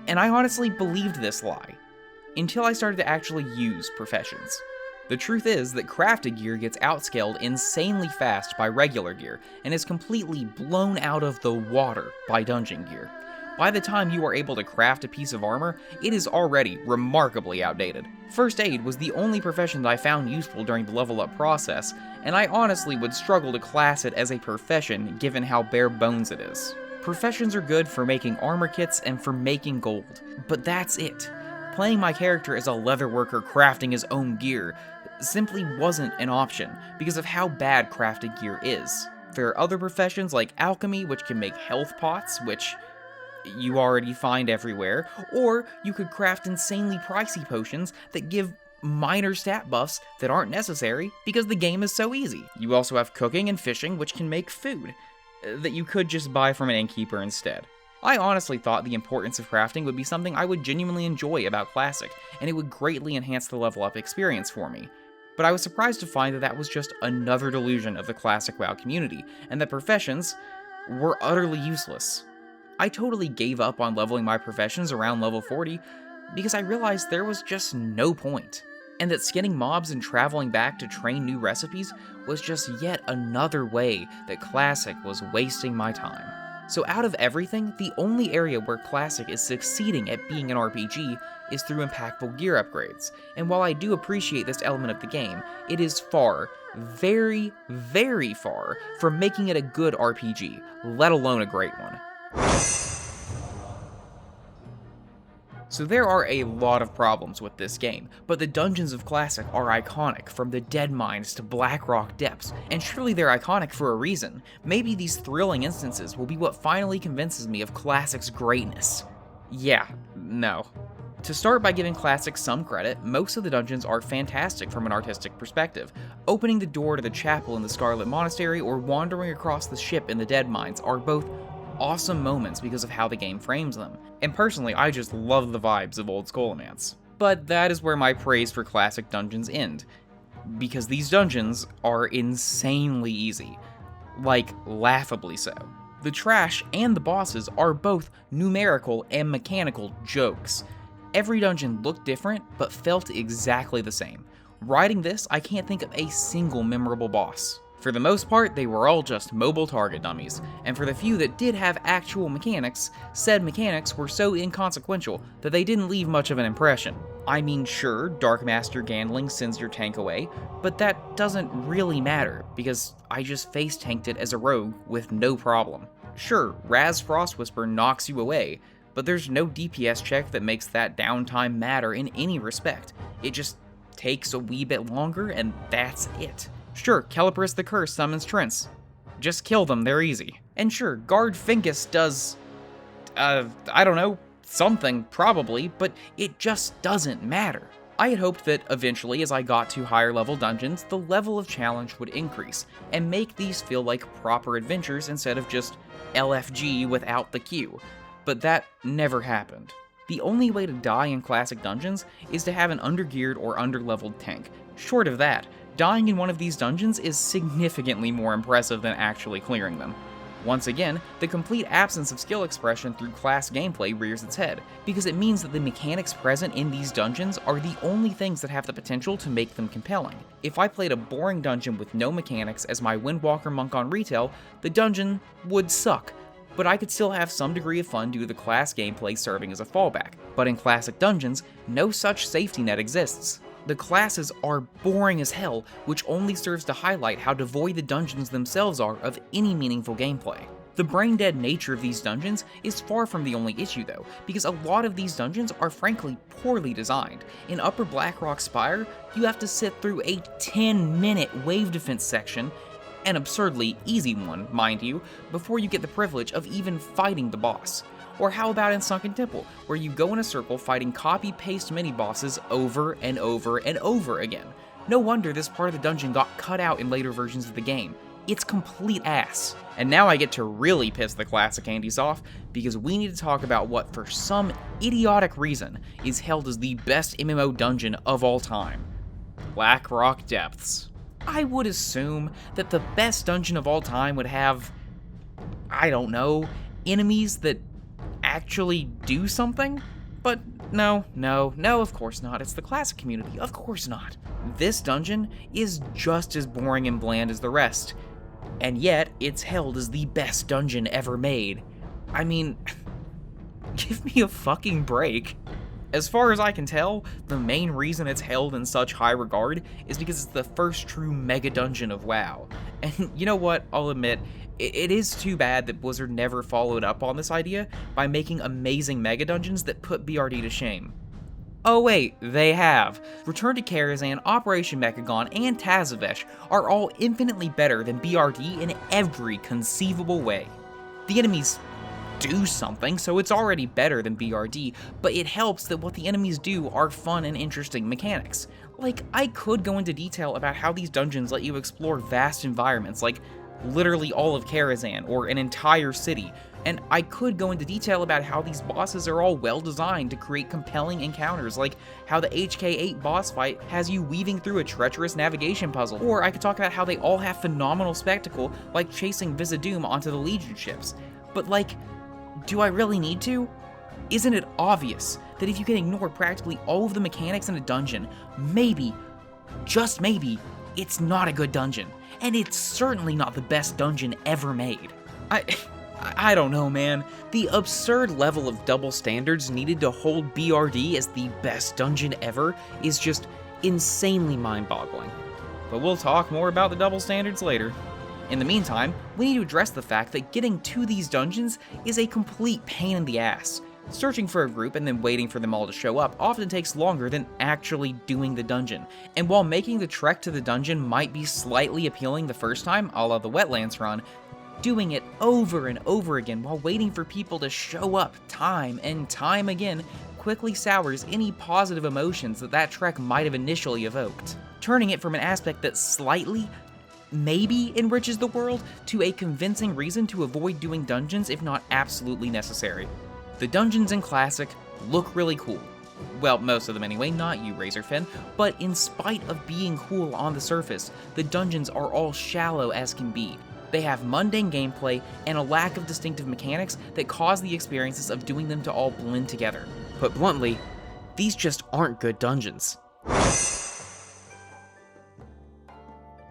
and I honestly believed this lie, until I started to actually use professions. The truth is that crafted gear gets outscaled insanely fast by regular gear, and is completely blown out of the water by dungeon gear. By the time you are able to craft a piece of armor, it is already remarkably outdated. First aid was the only profession that I found useful during the level up process, and I honestly would struggle to class it as a profession given how bare bones it is. Professions are good for making armor kits and for making gold, but that's it. Playing my character as a leatherworker crafting his own gear simply wasn't an option because of how bad crafted gear is. There are other professions like alchemy, which can make health pots, which you already find everywhere, or you could craft insanely pricey potions that give minor stat buffs that aren't necessary because the game is so easy. You also have cooking and fishing, which can make food that you could just buy from an innkeeper instead. I honestly thought the importance of crafting would be something I would genuinely enjoy about Classic, and it would greatly enhance the level up experience for me. But I was surprised to find that that was just another delusion of the Classic WoW community, and that professions were utterly useless. I totally gave up on leveling my professions around level 40 because I realized there was just no point, and that skinning mobs and traveling back to train new recipes was just yet another way that Classic was wasting my time. So out of everything, the only area where Classic is succeeding at being an RPG is through impactful gear upgrades, and while I do appreciate this element of the game, it is far, very, very far from making it a good RPG, let alone a great one. So there are a lot of problems with this game, but the dungeons of Classic are iconic, from the Dead Mines to Blackrock Depths, and surely they're iconic for a reason. Maybe these thrilling instances will be what finally convinces me of Classic's greatness. Yeah, no. To start by giving Classic some credit, most of the dungeons are fantastic from an artistic perspective. Opening the door to the chapel in the Scarlet Monastery or wandering across the ship in the Dead Mines are both awesome moments because of how the game frames them. And personally, I just love the vibes of Old Scholomance. But that is where my praise for Classic dungeons end, because these dungeons are insanely easy. Like, laughably so. The trash and the bosses are both numerical and mechanical jokes. Every dungeon looked different, but felt exactly the same. Writing this, I can't think of a single memorable boss. For the most part, they were all just mobile target dummies, and for the few that did have actual mechanics, said mechanics were so inconsequential that they didn't leave much of an impression. I mean, sure, Dark Master Gandling sends your tank away, but that doesn't really matter, because I just face tanked it as a rogue with no problem. Sure, Raz Frostwhisper knocks you away, but there's no DPS check that makes that downtime matter in any respect. It just takes a wee bit longer, and that's it. Sure, Celebrus the Curse summons Trents. Just kill them, they're easy. And sure, Guard Finkus does, I don't know, something probably, but it just doesn't matter. I had hoped that eventually, as I got to higher level dungeons, the level of challenge would increase, and make these feel like proper adventures instead of just LFG without the Q. But that never happened. The only way to die in classic dungeons is to have an undergeared or underleveled tank. Short of that, dying in one of these dungeons is significantly more impressive than actually clearing them. Once again, the complete absence of skill expression through class gameplay rears its head, because it means that the mechanics present in these dungeons are the only things that have the potential to make them compelling. If I played a boring dungeon with no mechanics as my Windwalker monk on retail, the dungeon would suck, but I could still have some degree of fun due to the class gameplay serving as a fallback. But in classic dungeons, no such safety net exists. The classes are boring as hell, which only serves to highlight how devoid the dungeons themselves are of any meaningful gameplay. The brain-dead nature of these dungeons is far from the only issue though, because a lot of these dungeons are frankly poorly designed. In Upper Blackrock Spire, you have to sit through a 10-minute wave defense section, an absurdly easy one, mind you, before you get the privilege of even fighting the boss. Or how about in Sunken Temple, where you go in a circle fighting copy-paste mini-bosses over and over and over again. No wonder this part of the dungeon got cut out in later versions of the game. It's complete ass. And now I get to really piss the classic Andes off, because we need to talk about what, for some idiotic reason, is held as the best MMO dungeon of all time. Blackrock Depths. I would assume that the best dungeon of all time would have, I don't know, enemies that actually do something? But no, of course not. It's the classic community, of course not. This dungeon is just as boring and bland as the rest, and yet it's held as the best dungeon ever made. I mean, give me a fucking break. As far as I can tell, the main reason it's held in such high regard is because it's the first true mega dungeon of WoW. And you know what, I'll admit, it is too bad that Blizzard never followed up on this idea by making amazing mega dungeons that put BRD to shame. Oh wait, they have. Return to Karazhan, Operation Mechagon, and Tazavesh are all infinitely better than BRD in every conceivable way. The enemies do something, so it's already better than BRD, but it helps that what the enemies do are fun and interesting mechanics. Like, I could go into detail about how these dungeons let you explore vast environments, like literally all of Karazhan, or an entire city, and I could go into detail about how these bosses are all well designed to create compelling encounters, like how the HK8 boss fight has you weaving through a treacherous navigation puzzle, or I could talk about how they all have phenomenal spectacle, like chasing Vizdoom onto the Legion ships. But like, do I really need to? Isn't it obvious that if you can ignore practically all of the mechanics in a dungeon, maybe, just maybe, it's not a good dungeon, and it's certainly not the best dungeon ever made? I don't know, man. The absurd level of double standards needed to hold BRD as the best dungeon ever is just insanely mind-boggling. But we'll talk more about the double standards later. In the meantime, we need to address the fact that getting to these dungeons is a complete pain in the ass. Searching for a group and then waiting for them all to show up often takes longer than actually doing the dungeon. And while making the trek to the dungeon might be slightly appealing the first time, a la the Wetlands run, Doing it over and over again while waiting for people to show up time and time again quickly sours any positive emotions that trek might have initially evoked, turning it from an aspect that slightly, maybe enriches the world to a convincing reason to avoid doing dungeons if not absolutely necessary. The dungeons in Classic look really cool. Well, most of them anyway, not you, Razorfin, but in spite of being cool on the surface, the dungeons are all shallow as can be. They have mundane gameplay and a lack of distinctive mechanics that cause the experiences of doing them to all blend together. Put bluntly, these just aren't good dungeons.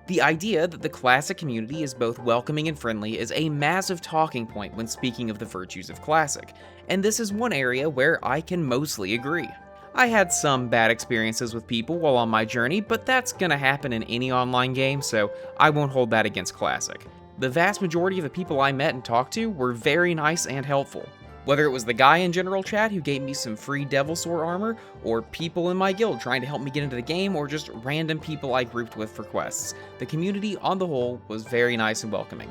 The idea that the Classic community is both welcoming and friendly is a massive talking point when speaking of the virtues of Classic, and this is one area where I can mostly agree. I had some bad experiences with people while on my journey, but that's gonna happen in any online game, so I won't hold that against Classic. The vast majority of the people I met and talked to were very nice and helpful. Whether it was the guy in general chat who gave me some free Devil Sword armor, or people in my guild trying to help me get into the game, or just random people I grouped with for quests, the community on the whole was very nice and welcoming.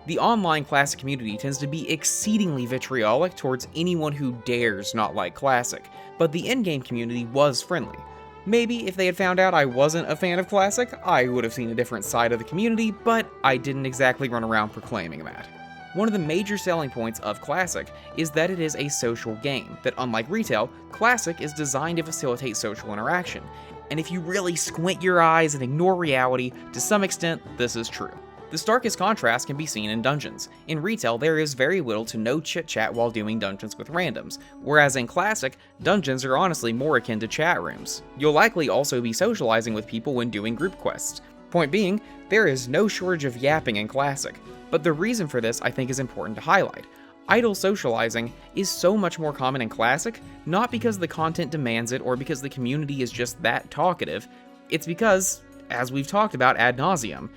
The online Classic community tends to be exceedingly vitriolic towards anyone who dares not like Classic, but the Endgame community was friendly. Maybe if they had found out I wasn't a fan of Classic, I would have seen a different side of the community, but I didn't exactly run around proclaiming that. One of the major selling points of Classic is that it is a social game, that unlike retail, Classic is designed to facilitate social interaction. And if you really squint your eyes and ignore reality, to some extent, this is true. The starkest contrast can be seen in dungeons. In retail, there is very little to no chit-chat while doing dungeons with randoms, whereas in Classic, dungeons are honestly more akin to chat rooms. You'll likely also be socializing with people when doing group quests. Point being, there is no shortage of yapping in Classic. But the reason for this, I think, is important to highlight. Idle socializing is so much more common in Classic, not because the content demands it or because the community is just that talkative. It's because, as we've talked about ad nauseum,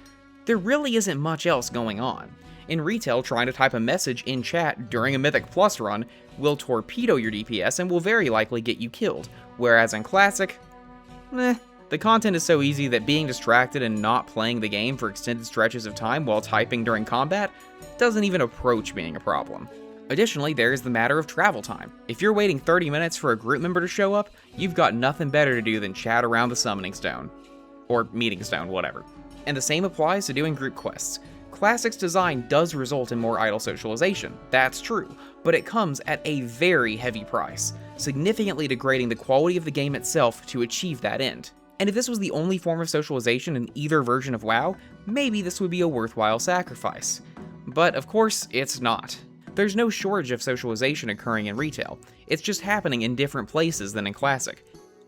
there really isn't much else going on. In retail, trying to type a message in chat during a Mythic Plus run will torpedo your DPS and will very likely get you killed, whereas in Classic, the content is so easy that being distracted and not playing the game for extended stretches of time while typing during combat doesn't even approach being a problem. Additionally, there is the matter of travel time. If you're waiting 30 minutes for a group member to show up, you've got nothing better to do than chat around the summoning stone. Or meeting stone, whatever. And the same applies to doing group quests. Classic's design does result in more idle socialization, that's true, but it comes at a very heavy price, significantly degrading the quality of the game itself to achieve that end. And if this was the only form of socialization in either version of WoW, maybe this would be a worthwhile sacrifice. But of course, it's not. There's no shortage of socialization occurring in retail, it's just happening in different places than in Classic.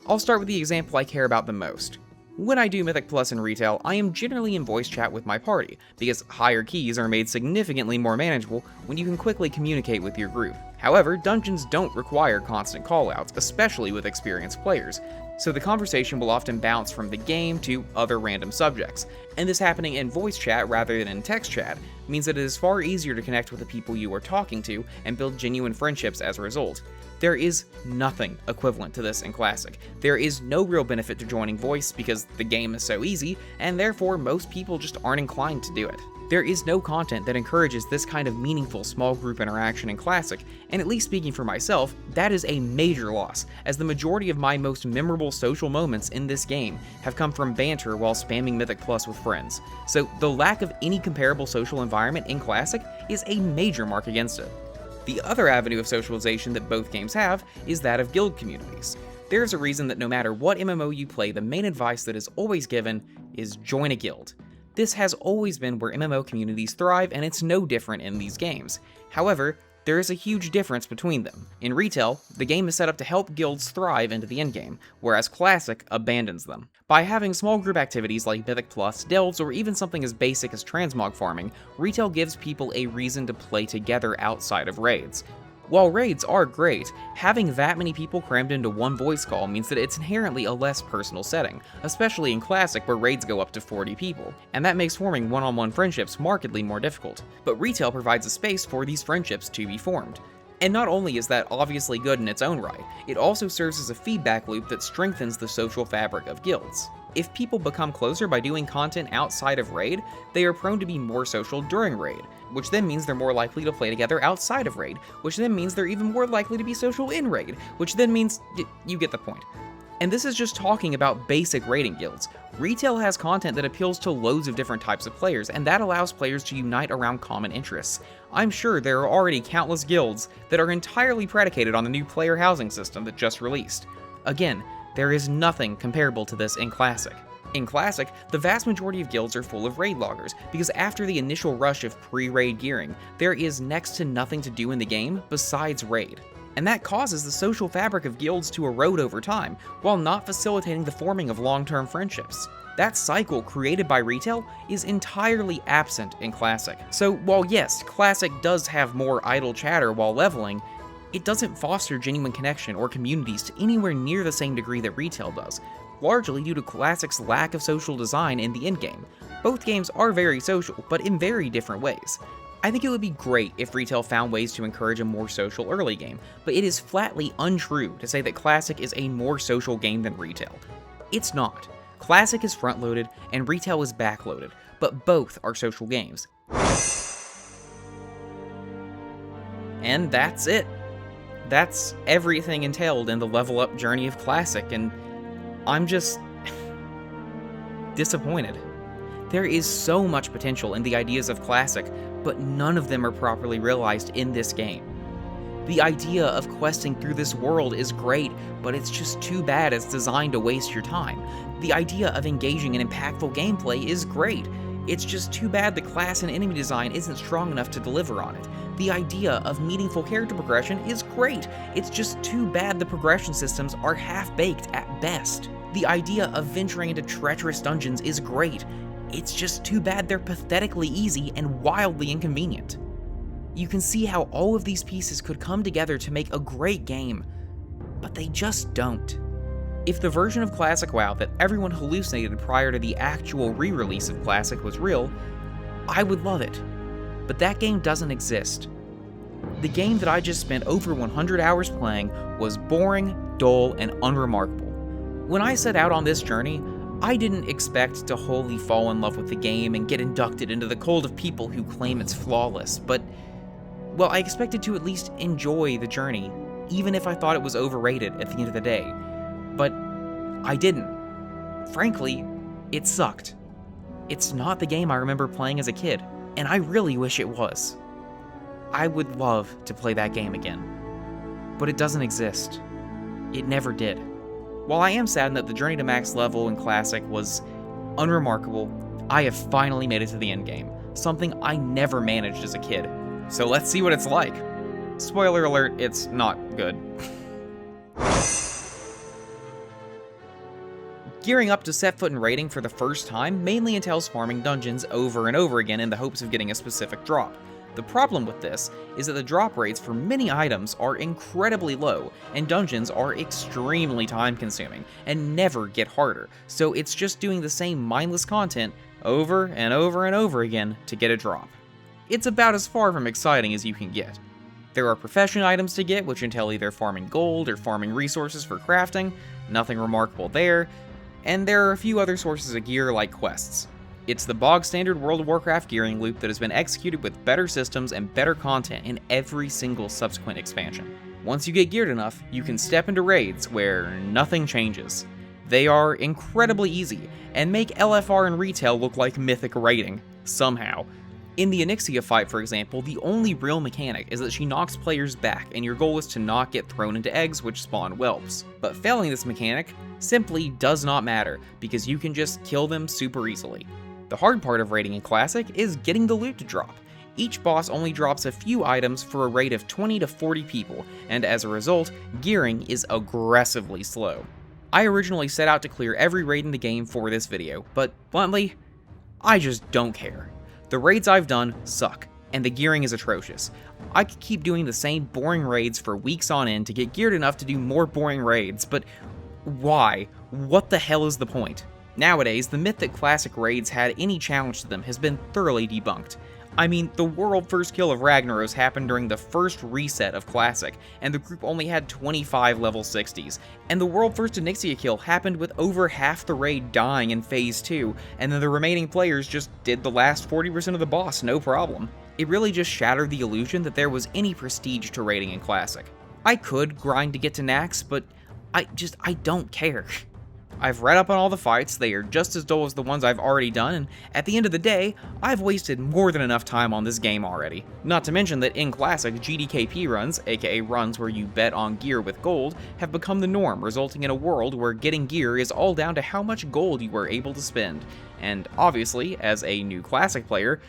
I'll start with the example I care about the most. When I do Mythic Plus in retail, I am generally in voice chat with my party, because higher keys are made significantly more manageable when you can quickly communicate with your group. However, dungeons don't require constant callouts, especially with experienced players, so the conversation will often bounce from the game to other random subjects, and this happening in voice chat rather than in text chat means that it is far easier to connect with the people you are talking to and build genuine friendships as a result. There is nothing equivalent to this in Classic. There is no real benefit to joining voice because the game is so easy, and therefore most people just aren't inclined to do it. There is no content that encourages this kind of meaningful small group interaction in Classic, and at least speaking for myself, that is a major loss, as the majority of my most memorable social moments in this game have come from banter while spamming Mythic Plus with friends. So the lack of any comparable social environment in Classic is a major mark against it. The other avenue of socialization that both games have is that of guild communities. There's a reason that no matter what MMO you play, the main advice that is always given is join a guild. This has always been where MMO communities thrive, and it's no different in these games. However, there is a huge difference between them. In retail, the game is set up to help guilds thrive into the endgame, whereas Classic abandons them. By having small group activities like Mythic Plus, Delves, or even something as basic as transmog farming, retail gives people a reason to play together outside of raids. While raids are great, having that many people crammed into one voice call means that it's inherently a less personal setting, especially in Classic where raids go up to 40 people, and that makes forming one-on-one friendships markedly more difficult. But retail provides a space for these friendships to be formed. And not only is that obviously good in its own right, it also serves as a feedback loop that strengthens the social fabric of guilds. If people become closer by doing content outside of Raid, they are prone to be more social during Raid, which then means they're more likely to play together outside of Raid, which then means they're even more likely to be social in Raid, which then means you get the point. And this is just talking about basic raiding guilds. Retail has content that appeals to loads of different types of players, and that allows players to unite around common interests. I'm sure there are already countless guilds that are entirely predicated on the new player housing system that just released. Again, there is nothing comparable to this in Classic. In Classic, the vast majority of guilds are full of raid loggers, because after the initial rush of pre-raid gearing, there is next to nothing to do in the game besides raid. And that causes the social fabric of guilds to erode over time, while not facilitating the forming of long-term friendships. That cycle created by retail is entirely absent in Classic. So while yes, Classic does have more idle chatter while leveling, it doesn't foster genuine connection or communities to anywhere near the same degree that retail does, largely due to Classic's lack of social design in the endgame. Both games are very social, but in very different ways. I think it would be great if retail found ways to encourage a more social early game, but it is flatly untrue to say that Classic is a more social game than retail. It's not. Classic is front-loaded, and retail is back-loaded, but both are social games. And that's it. That's everything entailed in the level up journey of Classic, and I'm just disappointed. There is so much potential in the ideas of Classic, but none of them are properly realized in this game. The idea of questing through this world is great, but it's just too bad it's designed to waste your time. The idea of engaging in impactful gameplay is great. It's just too bad the class and enemy design isn't strong enough to deliver on it. The idea of meaningful character progression is great. It's just too bad the progression systems are half-baked at best. The idea of venturing into treacherous dungeons is great. It's just too bad they're pathetically easy and wildly inconvenient. You can see how all of these pieces could come together to make a great game, but they just don't. If the version of Classic WoW that everyone hallucinated prior to the actual re-release of Classic was real, I would love it. But that game doesn't exist. The game that I just spent over 100 hours playing was boring, dull, and unremarkable. When I set out on this journey, I didn't expect to wholly fall in love with the game and get inducted into the cult of people who claim it's flawless, but, well, I expected to at least enjoy the journey, even if I thought it was overrated at the end of the day. But I didn't. Frankly, it sucked. It's not the game I remember playing as a kid, and I really wish it was. I would love to play that game again, but it doesn't exist. It never did. While I am saddened that the journey to max level in Classic was unremarkable, I have finally made it to the endgame, something I never managed as a kid. So let's see what it's like. Spoiler alert, it's not good. Gearing up to set foot in raiding for the first time mainly entails farming dungeons over and over again in the hopes of getting a specific drop. The problem with this is that the drop rates for many items are incredibly low, and dungeons are extremely time-consuming and never get harder, so it's just doing the same mindless content over and over and over again to get a drop. It's about as far from exciting as you can get. There are profession items to get, which entail either farming gold or farming resources for crafting, nothing remarkable there, and there are a few other sources of gear like quests. It's the bog-standard World of Warcraft gearing loop that has been executed with better systems and better content in every single subsequent expansion. Once you get geared enough, you can step into raids where nothing changes. They are incredibly easy, and make LFR and retail look like mythic raiding, somehow. In the Onyxia fight, for example, the only real mechanic is that she knocks players back, and your goal is to not get thrown into eggs which spawn whelps. But failing this mechanic simply does not matter, because you can just kill them super easily. The hard part of raiding in Classic is getting the loot to drop. Each boss only drops a few items for a raid of 20 to 40 people, and as a result, gearing is aggressively slow. I originally set out to clear every raid in the game for this video, but bluntly, I just don't care. The raids I've done suck, and the gearing is atrocious. I could keep doing the same boring raids for weeks on end to get geared enough to do more boring raids, but why? What the hell is the point? Nowadays, the myth that Classic raids had any challenge to them has been thoroughly debunked. I mean, the world first kill of Ragnaros happened during the first reset of Classic, and the group only had 25 level 60s, and the world first Onyxia kill happened with over half the raid dying in Phase 2, and then the remaining players just did the last 40% of the boss no problem. It really just shattered the illusion that there was any prestige to raiding in Classic. I could grind to get to Nax, but I don't care. I've read up on all the fights, they are just as dull as the ones I've already done, and at the end of the day, I've wasted more than enough time on this game already. Not to mention that in Classic, GDKP runs, aka runs where you bet on gear with gold, have become the norm, resulting in a world where getting gear is all down to how much gold you are able to spend. And obviously, as a new Classic player,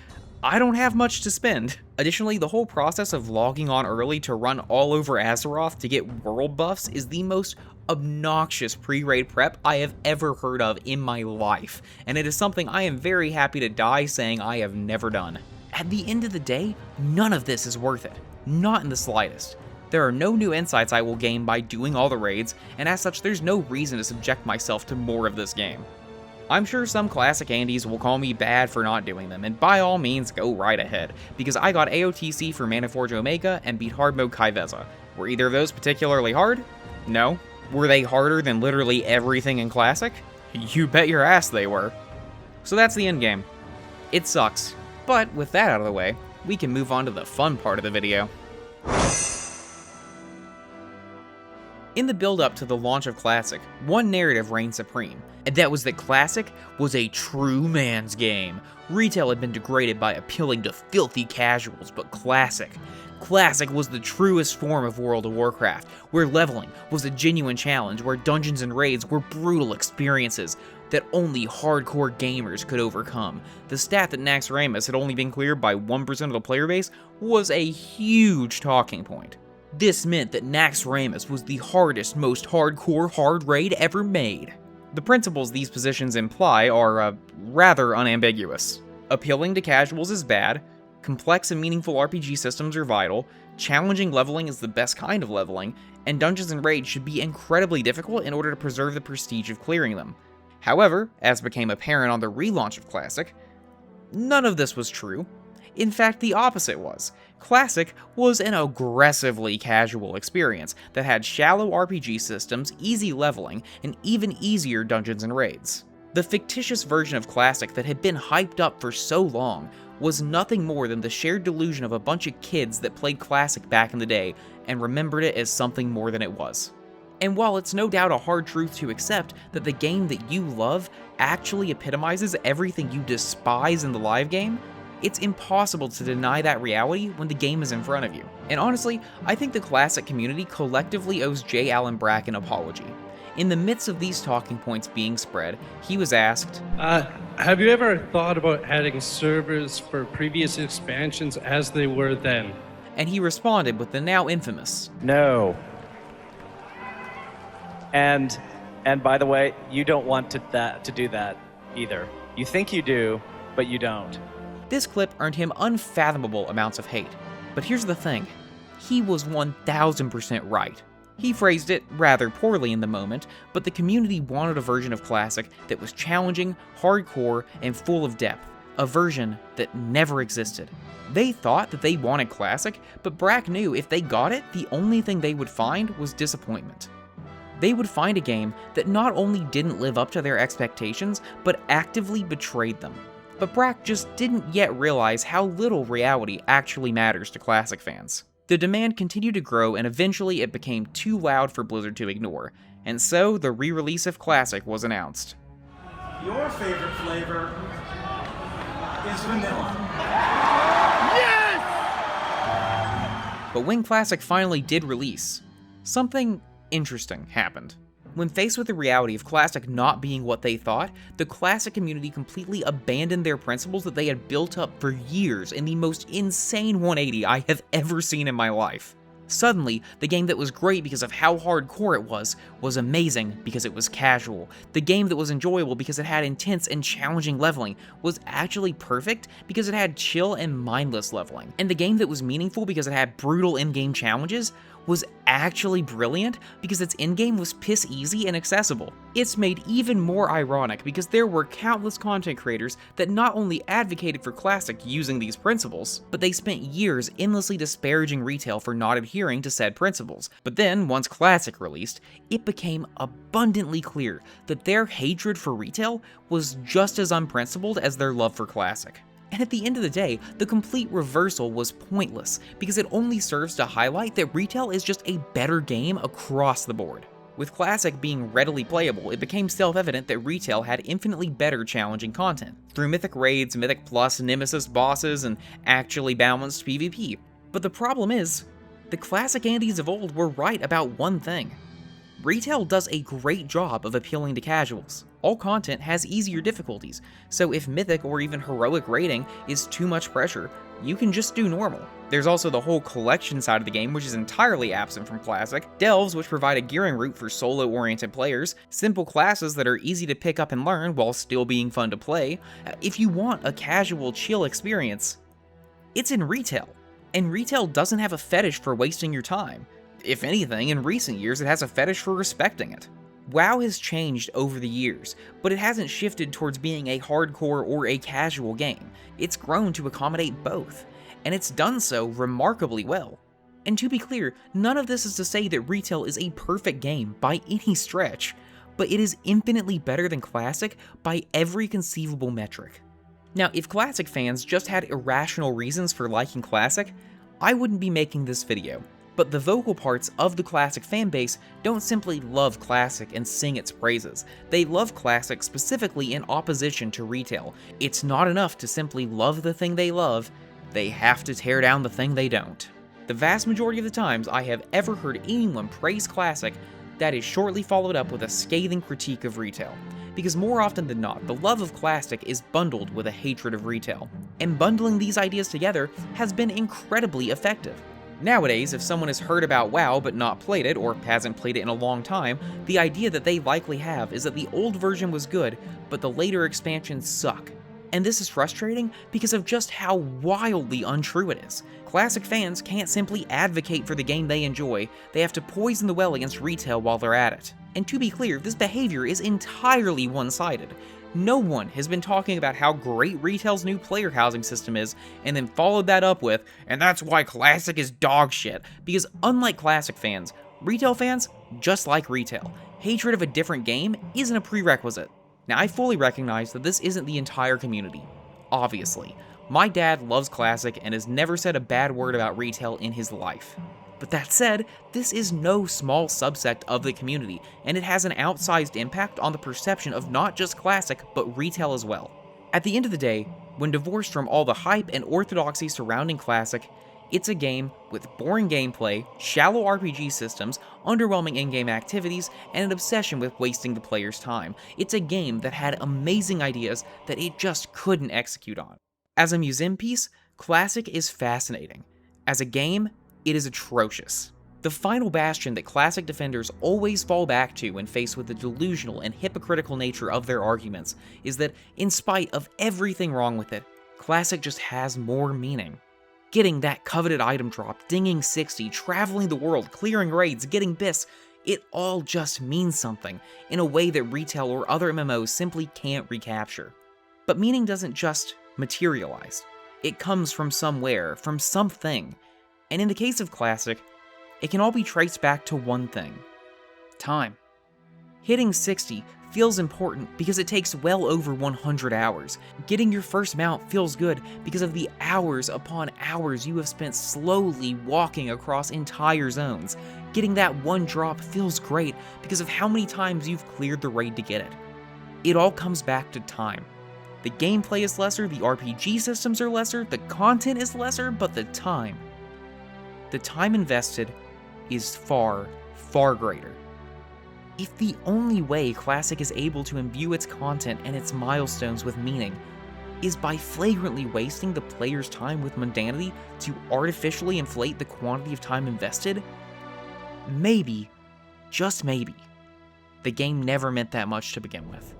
I don't have much to spend. Additionally, the whole process of logging on early to run all over Azeroth to get world buffs is the most obnoxious pre-raid prep I have ever heard of in my life, and it is something I am very happy to die saying I have never done. At the end of the day, none of this is worth it. Not in the slightest. There are no new insights I will gain by doing all the raids, and as such there's no reason to subject myself to more of this game. I'm sure some Classic Andes will call me bad for not doing them, and by all means go right ahead, because I got AOTC for Manaforge Omega and beat hard mode Kaiveza. Were either of those particularly hard? No. Were they harder than literally everything in Classic? You bet your ass they were. So that's the endgame. It sucks, but with that out of the way, we can move on to the fun part of the video. In the build-up to the launch of Classic, one narrative reigned supreme, and that was that Classic was a true man's game. Retail had been degraded by appealing to filthy casuals, but Classic was the truest form of World of Warcraft, where leveling was a genuine challenge, where dungeons and raids were brutal experiences that only hardcore gamers could overcome. The stat that Nax Ramus had only been cleared by 1% of the player base was a huge talking point. This meant that Nax Ramus was the hardest, most hardcore hard raid ever made. The principles these positions imply are, rather unambiguous. Appealing to casuals is bad, complex and meaningful RPG systems are vital, challenging leveling is the best kind of leveling, and dungeons and raids should be incredibly difficult in order to preserve the prestige of clearing them. However, as became apparent on the relaunch of Classic, none of this was true. In fact, the opposite was. Classic was an aggressively casual experience that had shallow RPG systems, easy leveling, and even easier dungeons and raids. The fictitious version of Classic that had been hyped up for so long was nothing more than the shared delusion of a bunch of kids that played Classic back in the day and remembered it as something more than it was. And while it's no doubt a hard truth to accept that the game that you love actually epitomizes everything you despise in the live game, it's impossible to deny that reality when the game is in front of you. And honestly, I think the Classic community collectively owes J. Allen Brack an apology. In the midst of these talking points being spread, he was asked, have you ever thought about adding servers for previous expansions as they were then? And he responded with the now infamous, No. And by the way, you don't want to do that either. You think you do, but you don't. This clip earned him unfathomable amounts of hate. But here's the thing, he was 1000% right. He phrased it rather poorly in the moment, but the community wanted a version of Classic that was challenging, hardcore, and full of depth. A version that never existed. They thought that they wanted Classic, but Brack knew if they got it, the only thing they would find was disappointment. They would find a game that not only didn't live up to their expectations, but actively betrayed them. But Brack just didn't yet realize how little reality actually matters to Classic fans. The demand continued to grow, and eventually it became too loud for Blizzard to ignore, and so the re-release of Classic was announced. Your favorite flavor is vanilla. Yes! But when Classic finally did release, something interesting happened. When faced with the reality of Classic not being what they thought, the Classic community completely abandoned their principles that they had built up for years in the most insane 180 I have ever seen in my life. Suddenly, the game that was great because of how hardcore it was amazing because it was casual. The game that was enjoyable because it had intense and challenging leveling was actually perfect because it had chill and mindless leveling. And the game that was meaningful because it had brutal in-game challenges was actually brilliant because its endgame was piss easy and accessible. It's made even more ironic because there were countless content creators that not only advocated for Classic using these principles, but they spent years endlessly disparaging retail for not adhering to said principles. But then, once Classic released, it became abundantly clear that their hatred for retail was just as unprincipled as their love for Classic. And at the end of the day, the complete reversal was pointless, because it only serves to highlight that retail is just a better game across the board. With Classic being readily playable, it became self-evident that retail had infinitely better challenging content, through Mythic Raids, Mythic Plus, Nemesis bosses, and actually balanced PvP. But the problem is, the Classic Andes of old were right about one thing. Retail does a great job of appealing to casuals. All content has easier difficulties, so if Mythic or even Heroic raiding is too much pressure, you can just do normal. There's also the whole collection side of the game, which is entirely absent from Classic, delves which provide a gearing route for solo-oriented players, simple classes that are easy to pick up and learn while still being fun to play. If you want a casual, chill experience, it's in retail. And retail doesn't have a fetish for wasting your time. If anything, in recent years it has a fetish for respecting it. WoW has changed over the years, but it hasn't shifted towards being a hardcore or a casual game. It's grown to accommodate both, and it's done so remarkably well. And to be clear, none of this is to say that retail is a perfect game by any stretch, but it is infinitely better than Classic by every conceivable metric. Now, if Classic fans just had irrational reasons for liking Classic, I wouldn't be making this video. But the vocal parts of the Classic fanbase don't simply love Classic and sing its praises. They love Classic specifically in opposition to retail. It's not enough to simply love the thing they love, they have to tear down the thing they don't. The vast majority of the times I have ever heard anyone praise Classic, that is shortly followed up with a scathing critique of retail. Because more often than not, the love of Classic is bundled with a hatred of retail. And bundling these ideas together has been incredibly effective. Nowadays, if someone has heard about WoW but not played it, or hasn't played it in a long time, the idea that they likely have is that the old version was good, but the later expansions suck. And this is frustrating because of just how wildly untrue it is. Classic fans can't simply advocate for the game they enjoy, they have to poison the well against retail while they're at it. And to be clear, this behavior is entirely one-sided. No one has been talking about how great retail's new player housing system is, and then followed that up with, and that's why Classic is dog shit. Because unlike Classic fans, retail fans just like retail. Hatred of a different game isn't a prerequisite. Now, I fully recognize that this isn't the entire community. Obviously. My dad loves Classic and has never said a bad word about retail in his life. But that said, this is no small subsect of the community, and it has an outsized impact on the perception of not just Classic, but retail as well. At the end of the day, when divorced from all the hype and orthodoxy surrounding Classic, it's a game with boring gameplay, shallow RPG systems, underwhelming in-game activities, and an obsession with wasting the player's time. It's a game that had amazing ideas that it just couldn't execute on. As a museum piece, Classic is fascinating. As a game, it is atrocious. The final bastion that Classic defenders always fall back to when faced with the delusional and hypocritical nature of their arguments is that, in spite of everything wrong with it, Classic just has more meaning. Getting that coveted item drop, dinging 60, traveling the world, clearing raids, getting bis, it all just means something, in a way that retail or other MMOs simply can't recapture. But meaning doesn't just materialize. It comes from somewhere, from something. And in the case of Classic, it can all be traced back to one thing: time. Hitting 60 feels important because it takes well over 100 hours. Getting your first mount feels good because of the hours upon hours you have spent slowly walking across entire zones. Getting that one drop feels great because of how many times you've cleared the raid to get it. It all comes back to time. The gameplay is lesser, the RPG systems are lesser, the content is lesser, but the time invested is far, far greater. If the only way Classic is able to imbue its content and its milestones with meaning is by flagrantly wasting the player's time with mundanity to artificially inflate the quantity of time invested, maybe, just maybe, the game never meant that much to begin with.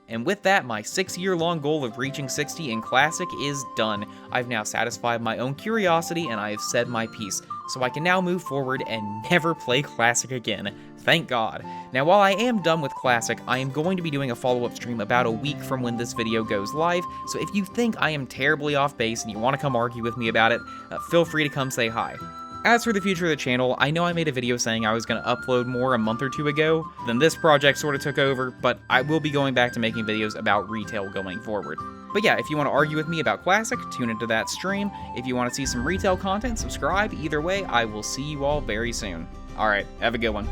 And with that, my 6-year-long goal of reaching 60 in Classic is done. I've now satisfied my own curiosity and I have said my piece, so I can now move forward and never play Classic again. Thank God. Now, while I am done with Classic, I am going to be doing a follow-up stream about a week from when this video goes live, so if you think I am terribly off base and you want to come argue with me about it, feel free to come say hi. As for the future of the channel, I know I made a video saying I was going to upload more a month or 2 ago, then this project sort of took over, but I will be going back to making videos about retail going forward. But yeah, if you want to argue with me about Classic, tune into that stream. If you want to see some retail content, subscribe. Either way, I will see you all very soon. Alright, have a good one.